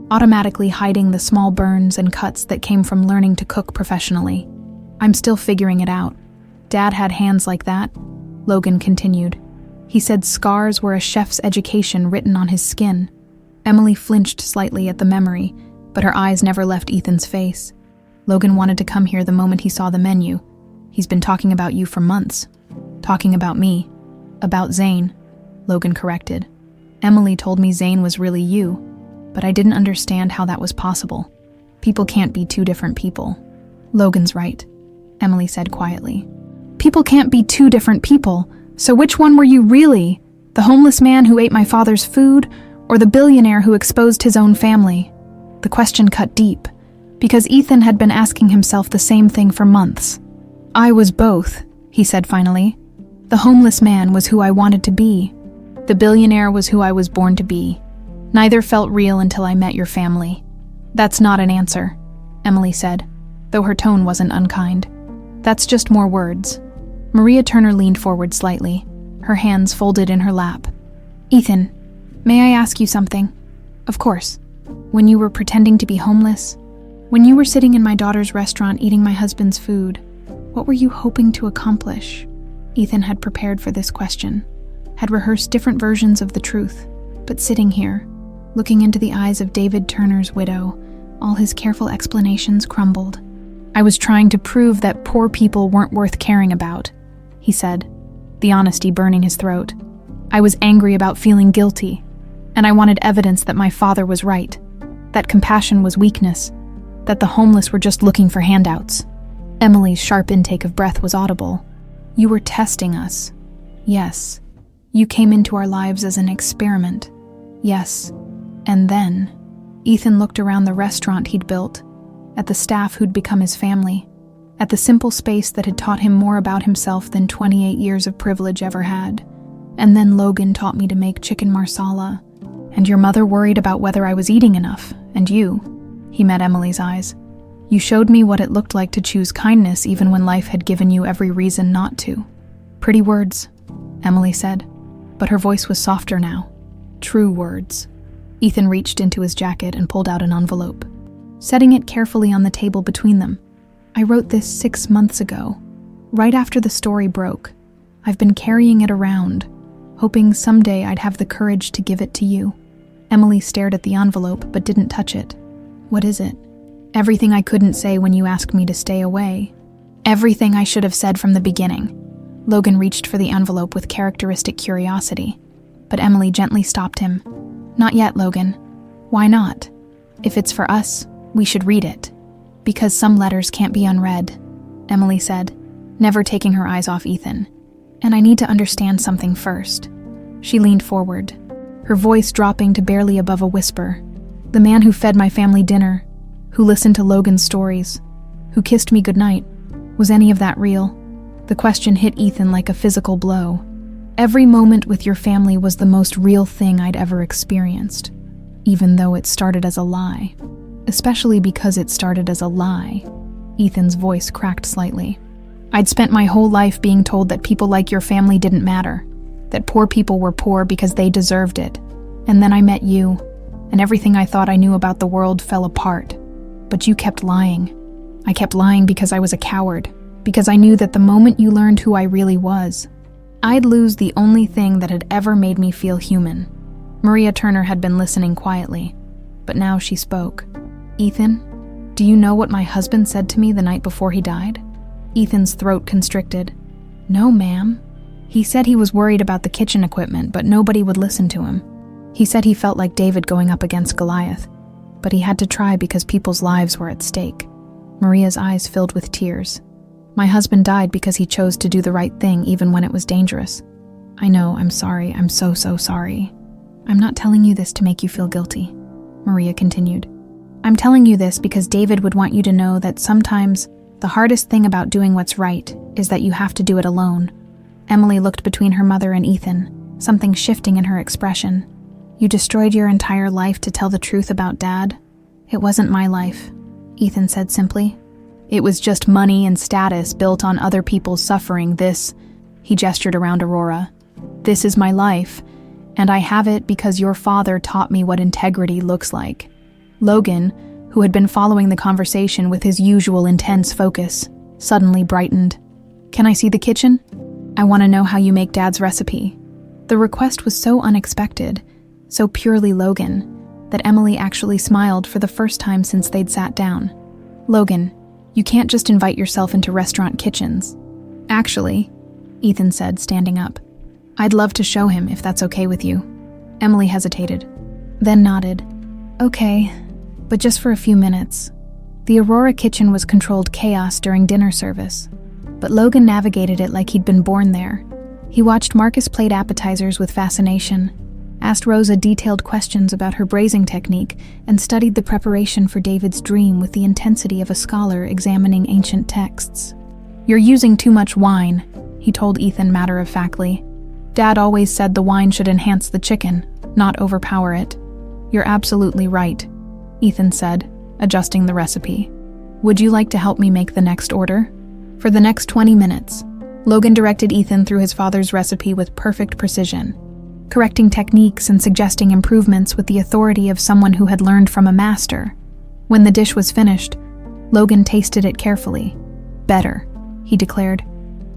automatically hiding the small burns and cuts that came from learning to cook professionally. I'm still figuring it out. Dad had hands like that, Logan continued. He said scars were a chef's education written on his skin. Emily flinched slightly at the memory, but her eyes never left Ethan's face. Logan wanted to come here the moment he saw the menu. He's been talking about you for months. Talking about me. About Zane, Logan corrected. Emily told me Zane was really you, but I didn't understand how that was possible. People can't be two different people. Logan's right, Emily said quietly. People can't be two different people, so which one were you really? The homeless man who ate my father's food, or the billionaire who exposed his own family? The question cut deep, because Ethan had been asking himself the same thing for months. I was both, he said finally. The homeless man was who I wanted to be. The billionaire was who I was born to be. Neither felt real until I met your family. That's not an answer, Emily said, though her tone wasn't unkind. That's just more words. Maria Turner leaned forward slightly, her hands folded in her lap. Ethan, may I ask you something? Of course. When you were pretending to be homeless, when you were sitting in my daughter's restaurant eating my husband's food, what were you hoping to accomplish? Ethan had prepared for this question, had rehearsed different versions of the truth, but sitting here, looking into the eyes of David Turner's widow, all his careful explanations crumbled. I was trying to prove that poor people weren't worth caring about, he said, the honesty burning his throat. I was angry about feeling guilty, and I wanted evidence that my father was right, that compassion was weakness, that the homeless were just looking for handouts. Emily's sharp intake of breath was audible. You were testing us. Yes. You came into our lives as an experiment. Yes. And then, Ethan looked around the restaurant he'd built, at the staff who'd become his family, at the simple space that had taught him more about himself than 28 years of privilege ever had. And then Logan taught me to make chicken marsala, and your mother worried about whether I was eating enough, and you, he met Emily's eyes. You showed me what it looked like to choose kindness even when life had given you every reason not to. Pretty words, Emily said, but her voice was softer now. True words. Ethan reached into his jacket and pulled out an envelope, setting it carefully on the table between them. I wrote this 6 months ago, right after the story broke. I've been carrying it around, hoping someday I'd have the courage to give it to you. Emily stared at the envelope but didn't touch it. What is it? Everything I couldn't say when you asked me to stay away. Everything I should have said from the beginning. Logan reached for the envelope with characteristic curiosity, but Emily gently stopped him. Not yet, Logan. Why not? If it's for us, we should read it. Because some letters can't be unread, Emily said, never taking her eyes off Ethan. And I need to understand something first. She leaned forward, her voice dropping to barely above a whisper. The man who fed my family dinner, who listened to Logan's stories, who kissed me goodnight, was any of that real? The question hit Ethan like a physical blow. Every moment with your family was the most real thing I'd ever experienced, even though it started as a lie. Especially because it started as a lie. Ethan's voice cracked slightly. I'd spent my whole life being told that people like your family didn't matter, that poor people were poor because they deserved it. And then I met you, and everything I thought I knew about the world fell apart. But you kept lying. I kept lying because I was a coward, because I knew that the moment you learned who I really was, I'd lose the only thing that had ever made me feel human. Maria Turner had been listening quietly, but now she spoke. Ethan, do you know what my husband said to me the night before he died? Ethan's throat constricted. No, ma'am. He said he was worried about the kitchen equipment, but nobody would listen to him. He said he felt like David going up against Goliath, but he had to try because people's lives were at stake. Maria's eyes filled with tears. My husband died because he chose to do the right thing even when it was dangerous. I know, I'm sorry, I'm so sorry. I'm not telling you this to make you feel guilty, Maria continued. I'm telling you this because David would want you to know that sometimes the hardest thing about doing what's right is that you have to do it alone. Emily looked between her mother and Ethan, something shifting in her expression. You destroyed your entire life to tell the truth about Dad? It wasn't my life, Ethan said simply. It was just money and status built on other people's suffering. He gestured around Aurora. This is my life, and I have it because your father taught me what integrity looks like. Logan, who had been following the conversation with his usual intense focus, suddenly brightened. Can I see the kitchen? I want to know how you make Dad's recipe. The request was so unexpected, so purely Logan, that Emily actually smiled for the first time since they'd sat down. Logan, you can't just invite yourself into restaurant kitchens. Actually, Ethan said, standing up. I'd love to show him if that's okay with you. Emily hesitated, then nodded. Okay, but just for a few minutes. The Aurora kitchen was controlled chaos during dinner service, but Logan navigated it like he'd been born there. He watched Marcus plate appetizers with fascination, asked Rosa detailed questions about her braising technique, and studied the preparation for David's dream with the intensity of a scholar examining ancient texts. You're using too much wine, he told Ethan matter-of-factly. Dad always said the wine should enhance the chicken, not overpower it. You're absolutely right, Ethan said, adjusting the recipe. Would you like to help me make the next order? For the next 20 minutes, Logan directed Ethan through his father's recipe with perfect precision, correcting techniques and suggesting improvements with the authority of someone who had learned from a master. When the dish was finished, Logan tasted it carefully. Better, he declared.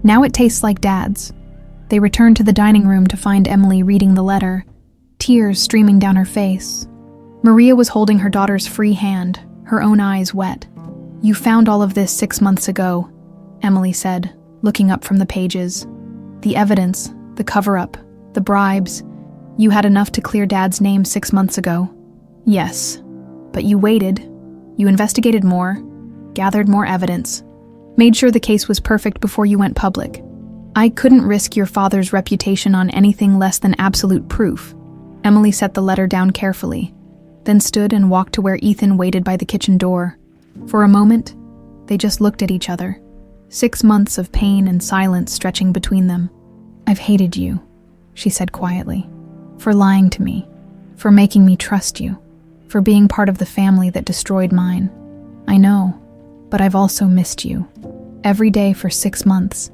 Now it tastes like Dad's. They returned to the dining room to find Emily reading the letter, tears streaming down her face. Maria was holding her daughter's free hand, her own eyes wet. You found all of this 6 months ago, Emily said, looking up from the pages. The evidence, the cover-up, the bribes. You had enough to clear Dad's name 6 months ago. Yes, but you waited. You investigated more, gathered more evidence, made sure the case was perfect before you went public. I couldn't risk your father's reputation on anything less than absolute proof. Emily set the letter down carefully, then stood and walked to where Ethan waited by the kitchen door. For a moment, they just looked at each other. 6 months of pain and silence stretching between them. I've hated you, she said quietly, for lying to me, for making me trust you, for being part of the family that destroyed mine. I know, but I've also missed you. Every day for 6 months,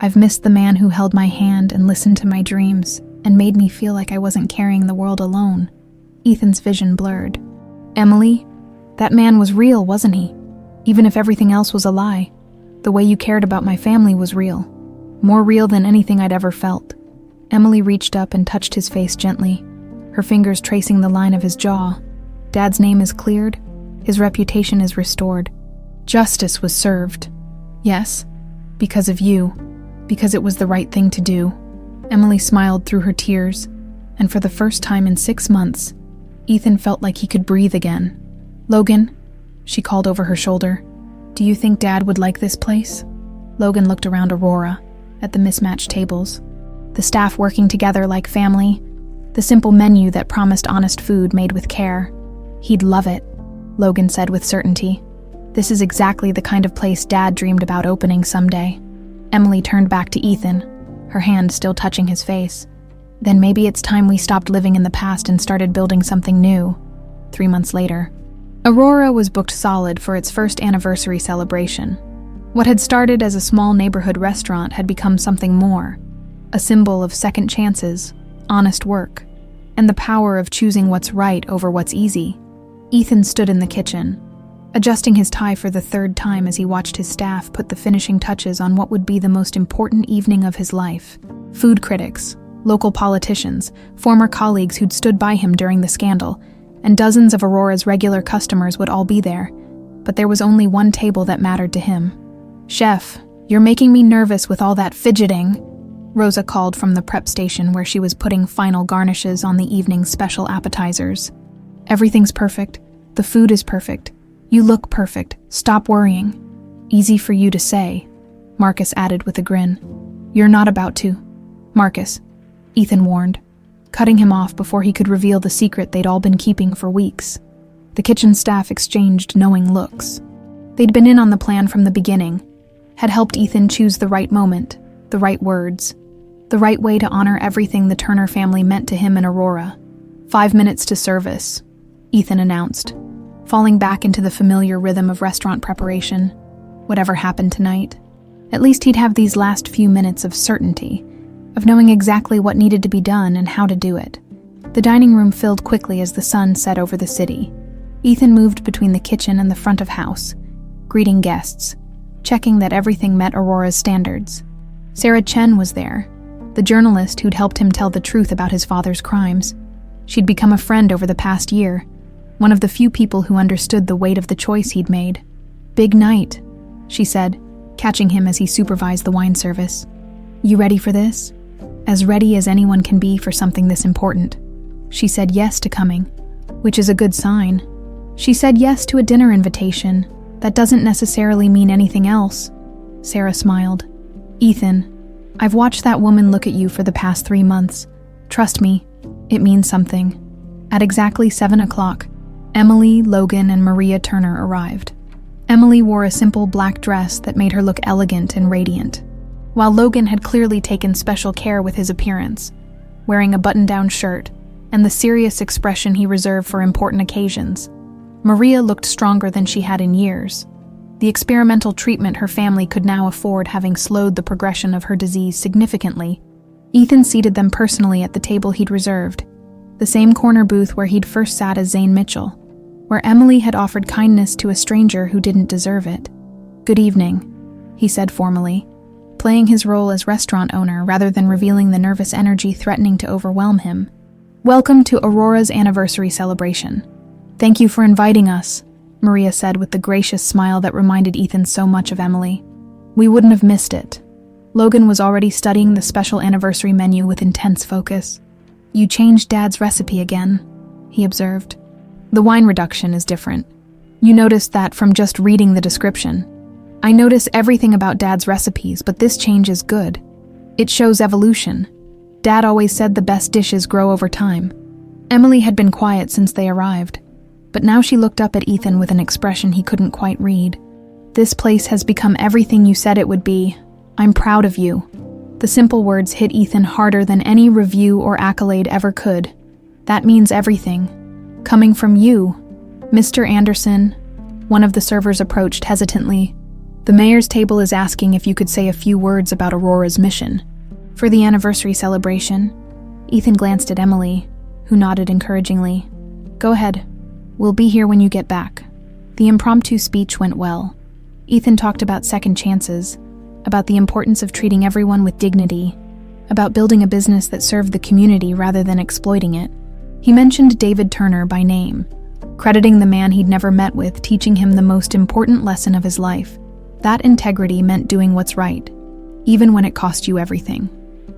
I've missed the man who held my hand and listened to my dreams and made me feel like I wasn't carrying the world alone. Ethan's vision blurred. Emily, that man was real, wasn't he? Even if everything else was a lie. The way you cared about my family was real. More real than anything I'd ever felt. Emily reached up and touched his face gently, her fingers tracing the line of his jaw. Dad's name is cleared. His reputation is restored. Justice was served. Yes, because of you. Because it was the right thing to do. Emily smiled through her tears, and for the first time in 6 months, Ethan felt like he could breathe again. Logan, she called over her shoulder, do you think Dad would like this place? Logan looked around Aurora, at the mismatched tables, the staff working together like family, the simple menu that promised honest food made with care. He'd love it, Logan said with certainty. This is exactly the kind of place Dad dreamed about opening someday. Emily turned back to Ethan, her hand still touching his face. Then maybe it's time we stopped living in the past and started building something new. 3 months later, Aurora was booked solid for its first anniversary celebration. What had started as a small neighborhood restaurant had become something more, a symbol of second chances, honest work, and the power of choosing what's right over what's easy. Ethan stood in the kitchen, adjusting his tie for the 3rd time as he watched his staff put the finishing touches on what would be the most important evening of his life. Food critics, local politicians, former colleagues who'd stood by him during the scandal, and dozens of Aurora's regular customers would all be there, but there was only one table that mattered to him. Chef, you're making me nervous with all that fidgeting, Rosa called from the prep station where she was putting final garnishes on the evening's special appetizers. Everything's perfect. The food is perfect. You look perfect. Stop worrying. Easy for you to say, Marcus added with a grin. You're not about to. Marcus, Ethan warned, cutting him off before he could reveal the secret they'd all been keeping for weeks. The kitchen staff exchanged knowing looks. They'd been in on the plan from the beginning, had helped Ethan choose the right moment, the right words, the right way to honor everything the Turner family meant to him and Aurora. 5 minutes to service, Ethan announced, falling back into the familiar rhythm of restaurant preparation. whatever happened tonight. At least he'd have these last few minutes of certainty, of knowing exactly what needed to be done and how to do it. The dining room filled quickly as the sun set over the city. Ethan moved between the kitchen and the front of house, greeting guests, checking that everything met Aurora's standards. Sarah Chen was there, the journalist who'd helped him tell the truth about his father's crimes. She'd become a friend over the past year, one of the few people who understood the weight of the choice he'd made. "Big night," she said, catching him as he supervised the wine service. "You ready for this?" "As ready as anyone can be for something this important." She said yes to coming, which is a good sign. She said yes to a dinner invitation. That doesn't necessarily mean anything else. Sarah smiled. "Ethan, I've watched that woman look at you for the past 3 months. Trust me, it means something." At exactly 7 o'clock, Emily, Logan, and Maria Turner arrived. Emily wore a simple black dress that made her look elegant and radiant, while Logan had clearly taken special care with his appearance, wearing a button-down shirt and the serious expression he reserved for important occasions. Maria looked stronger than she had in years. The experimental treatment her family could now afford having slowed the progression of her disease significantly. Ethan seated them personally at the table he'd reserved, the same corner booth where he'd first sat as Zane Mitchell, where Emily had offered kindness to a stranger who didn't deserve it. "Good evening," he said formally, playing his role as restaurant owner rather than revealing the nervous energy threatening to overwhelm him. "Welcome to Aurora's anniversary celebration. Thank you for inviting us," Maria said with the gracious smile that reminded Ethan so much of Emily. "We wouldn't have missed it." Logan was already studying the special anniversary menu with intense focus. "You changed Dad's recipe again," he observed. "The wine reduction is different. You noticed that from just reading the description. I notice everything about Dad's recipes, but this change is good. It shows evolution. Dad always said the best dishes grow over time." Emily had been quiet since they arrived, but now she looked up at Ethan with an expression he couldn't quite read. "This place has become everything you said it would be. I'm proud of you." The simple words hit Ethan harder than any review or accolade ever could. "That means everything. Coming from you, Mr. Anderson," one of the servers approached hesitantly. "The mayor's table is asking if you could say a few words about Aurora's mission." "For the anniversary celebration?" Ethan glanced at Emily, who nodded encouragingly. "Go ahead. We'll be here when you get back." The impromptu speech went well. Ethan talked about second chances, about the importance of treating everyone with dignity, about building a business that served the community rather than exploiting it. He mentioned David Turner by name, crediting the man he'd never met with teaching him the most important lesson of his life. That integrity meant doing what's right, even when it cost you everything.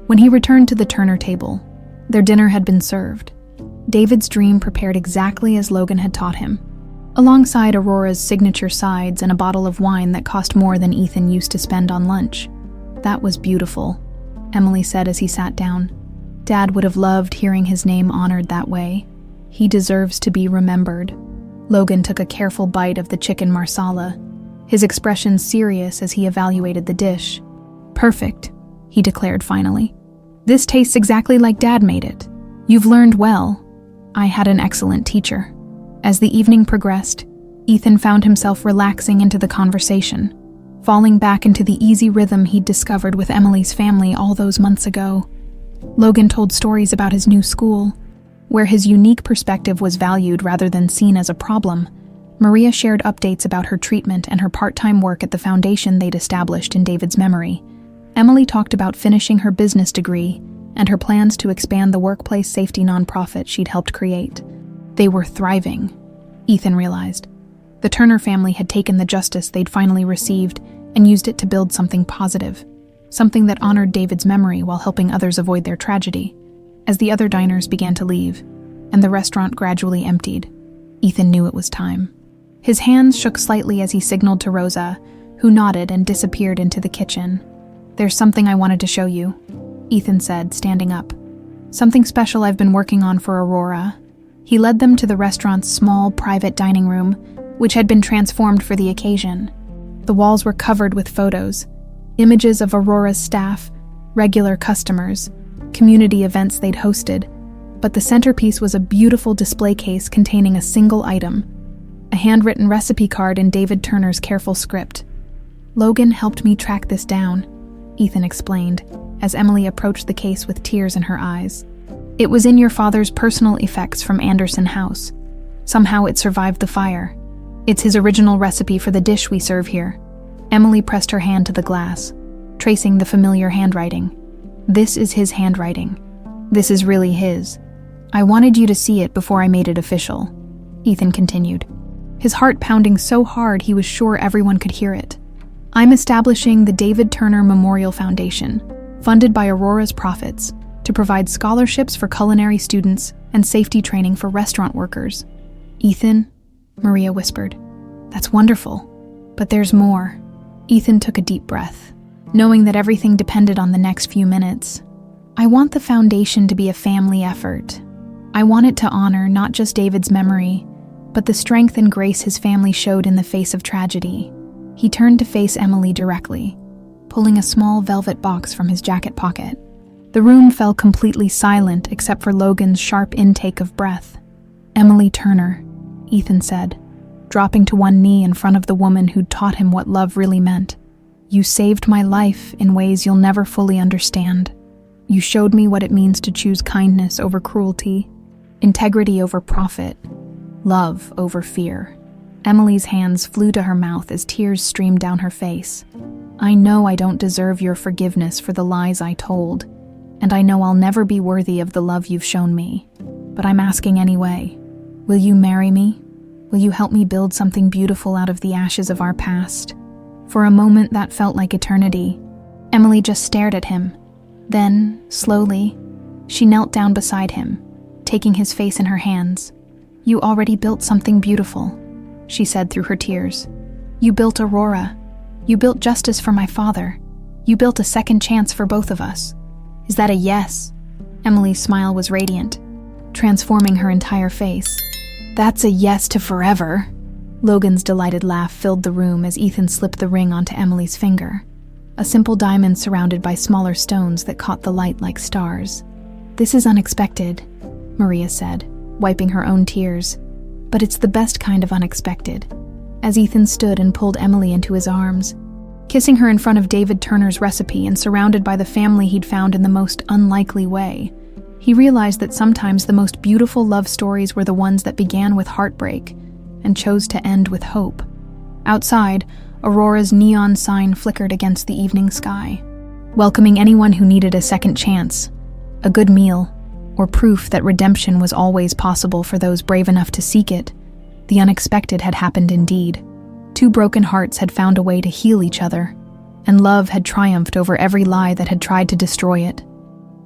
When he returned to the Turner table, their dinner had been served. David's dream prepared exactly as Logan had taught him, alongside Aurora's signature sides and a bottle of wine that cost more than Ethan used to spend on lunch. "That was beautiful," Emily said as he sat down. "Dad would have loved hearing his name honored that way. He deserves to be remembered." Logan took a careful bite of the chicken marsala, his expression serious as he evaluated the dish. "Perfect," he declared finally. "This tastes exactly like Dad made it. You've learned well. I had an excellent teacher." As the evening progressed, Ethan found himself relaxing into the conversation, falling back into the easy rhythm he'd discovered with Emily's family all those months ago. Logan told stories about his new school, where his unique perspective was valued rather than seen as a problem. Maria shared updates about her treatment and her part-time work at the foundation they'd established in David's memory. Emily talked about finishing her business degree and her plans to expand the workplace safety nonprofit she'd helped create. They were thriving, Ethan realized. The Turner family had taken the justice they'd finally received and used it to build something positive, something that honored David's memory while helping others avoid their tragedy. As the other diners began to leave, and the restaurant gradually emptied, Ethan knew it was time. His hands shook slightly as he signaled to Rosa, who nodded and disappeared into the kitchen. "There's something I wanted to show you," Ethan said, standing up. "Something special I've been working on for Aurora." He led them to the restaurant's small, private dining room, which had been transformed for the occasion. The walls were covered with photos, images of Aurora's staff, regular customers, community events they'd hosted, but the centerpiece was a beautiful display case containing a single item, a handwritten recipe card in David Turner's careful script. "Logan helped me track this down," Ethan explained, as Emily approached the case with tears in her eyes. "It was in your father's personal effects from Anderson House. Somehow it survived the fire. It's his original recipe for the dish we serve here." Emily pressed her hand to the glass, tracing the familiar handwriting. "This is his handwriting. This is really his. I wanted you to see it before I made it official," Ethan continued, his heart pounding so hard he was sure everyone could hear it. "I'm establishing the David Turner Memorial Foundation, funded by Aurora's profits, to provide scholarships for culinary students and safety training for restaurant workers." "Ethan," Maria whispered, "that's wonderful. But there's more." Ethan took a deep breath, knowing that everything depended on the next few minutes. "I want the foundation to be a family effort. I want it to honor not just David's memory, but the strength and grace his family showed in the face of tragedy." He turned to face Emily directly, pulling a small velvet box from his jacket pocket. The room fell completely silent except for Logan's sharp intake of breath. "Emily Turner," Ethan said, dropping to one knee in front of the woman who'd taught him what love really meant. "You saved my life in ways you'll never fully understand. You showed me what it means to choose kindness over cruelty, integrity over profit, love over fear." Emily's hands flew to her mouth as tears streamed down her face. "I know I don't deserve your forgiveness for the lies I told, and I know I'll never be worthy of the love you've shown me. But I'm asking anyway. Will you marry me? Will you help me build something beautiful out of the ashes of our past?" For a moment that felt like eternity. Emily just stared at him. Then, slowly, she knelt down beside him, taking his face in her hands. "You already built something beautiful," she said through her tears. "You built Aurora. You built justice for my father. You built a second chance for both of us. Is that a yes?" Emily's smile was radiant, transforming her entire face. "That's a yes to forever." Logan's delighted laugh filled the room as Ethan slipped the ring onto Emily's finger, a simple diamond surrounded by smaller stones that caught the light like stars. "This is unexpected," Maria said, wiping her own tears, "but it's the best kind of unexpected." As Ethan stood and pulled Emily into his arms, kissing her in front of David Turner's recipe and surrounded by the family he'd found in the most unlikely way, he realized that sometimes the most beautiful love stories were the ones that began with heartbreak and chose to end with hope. Outside, Aurora's neon sign flickered against the evening sky, welcoming anyone who needed a second chance, a good meal, or proof that redemption was always possible for those brave enough to seek it. The unexpected had happened indeed. Two broken hearts had found a way to heal each other, and love had triumphed over every lie that had tried to destroy it.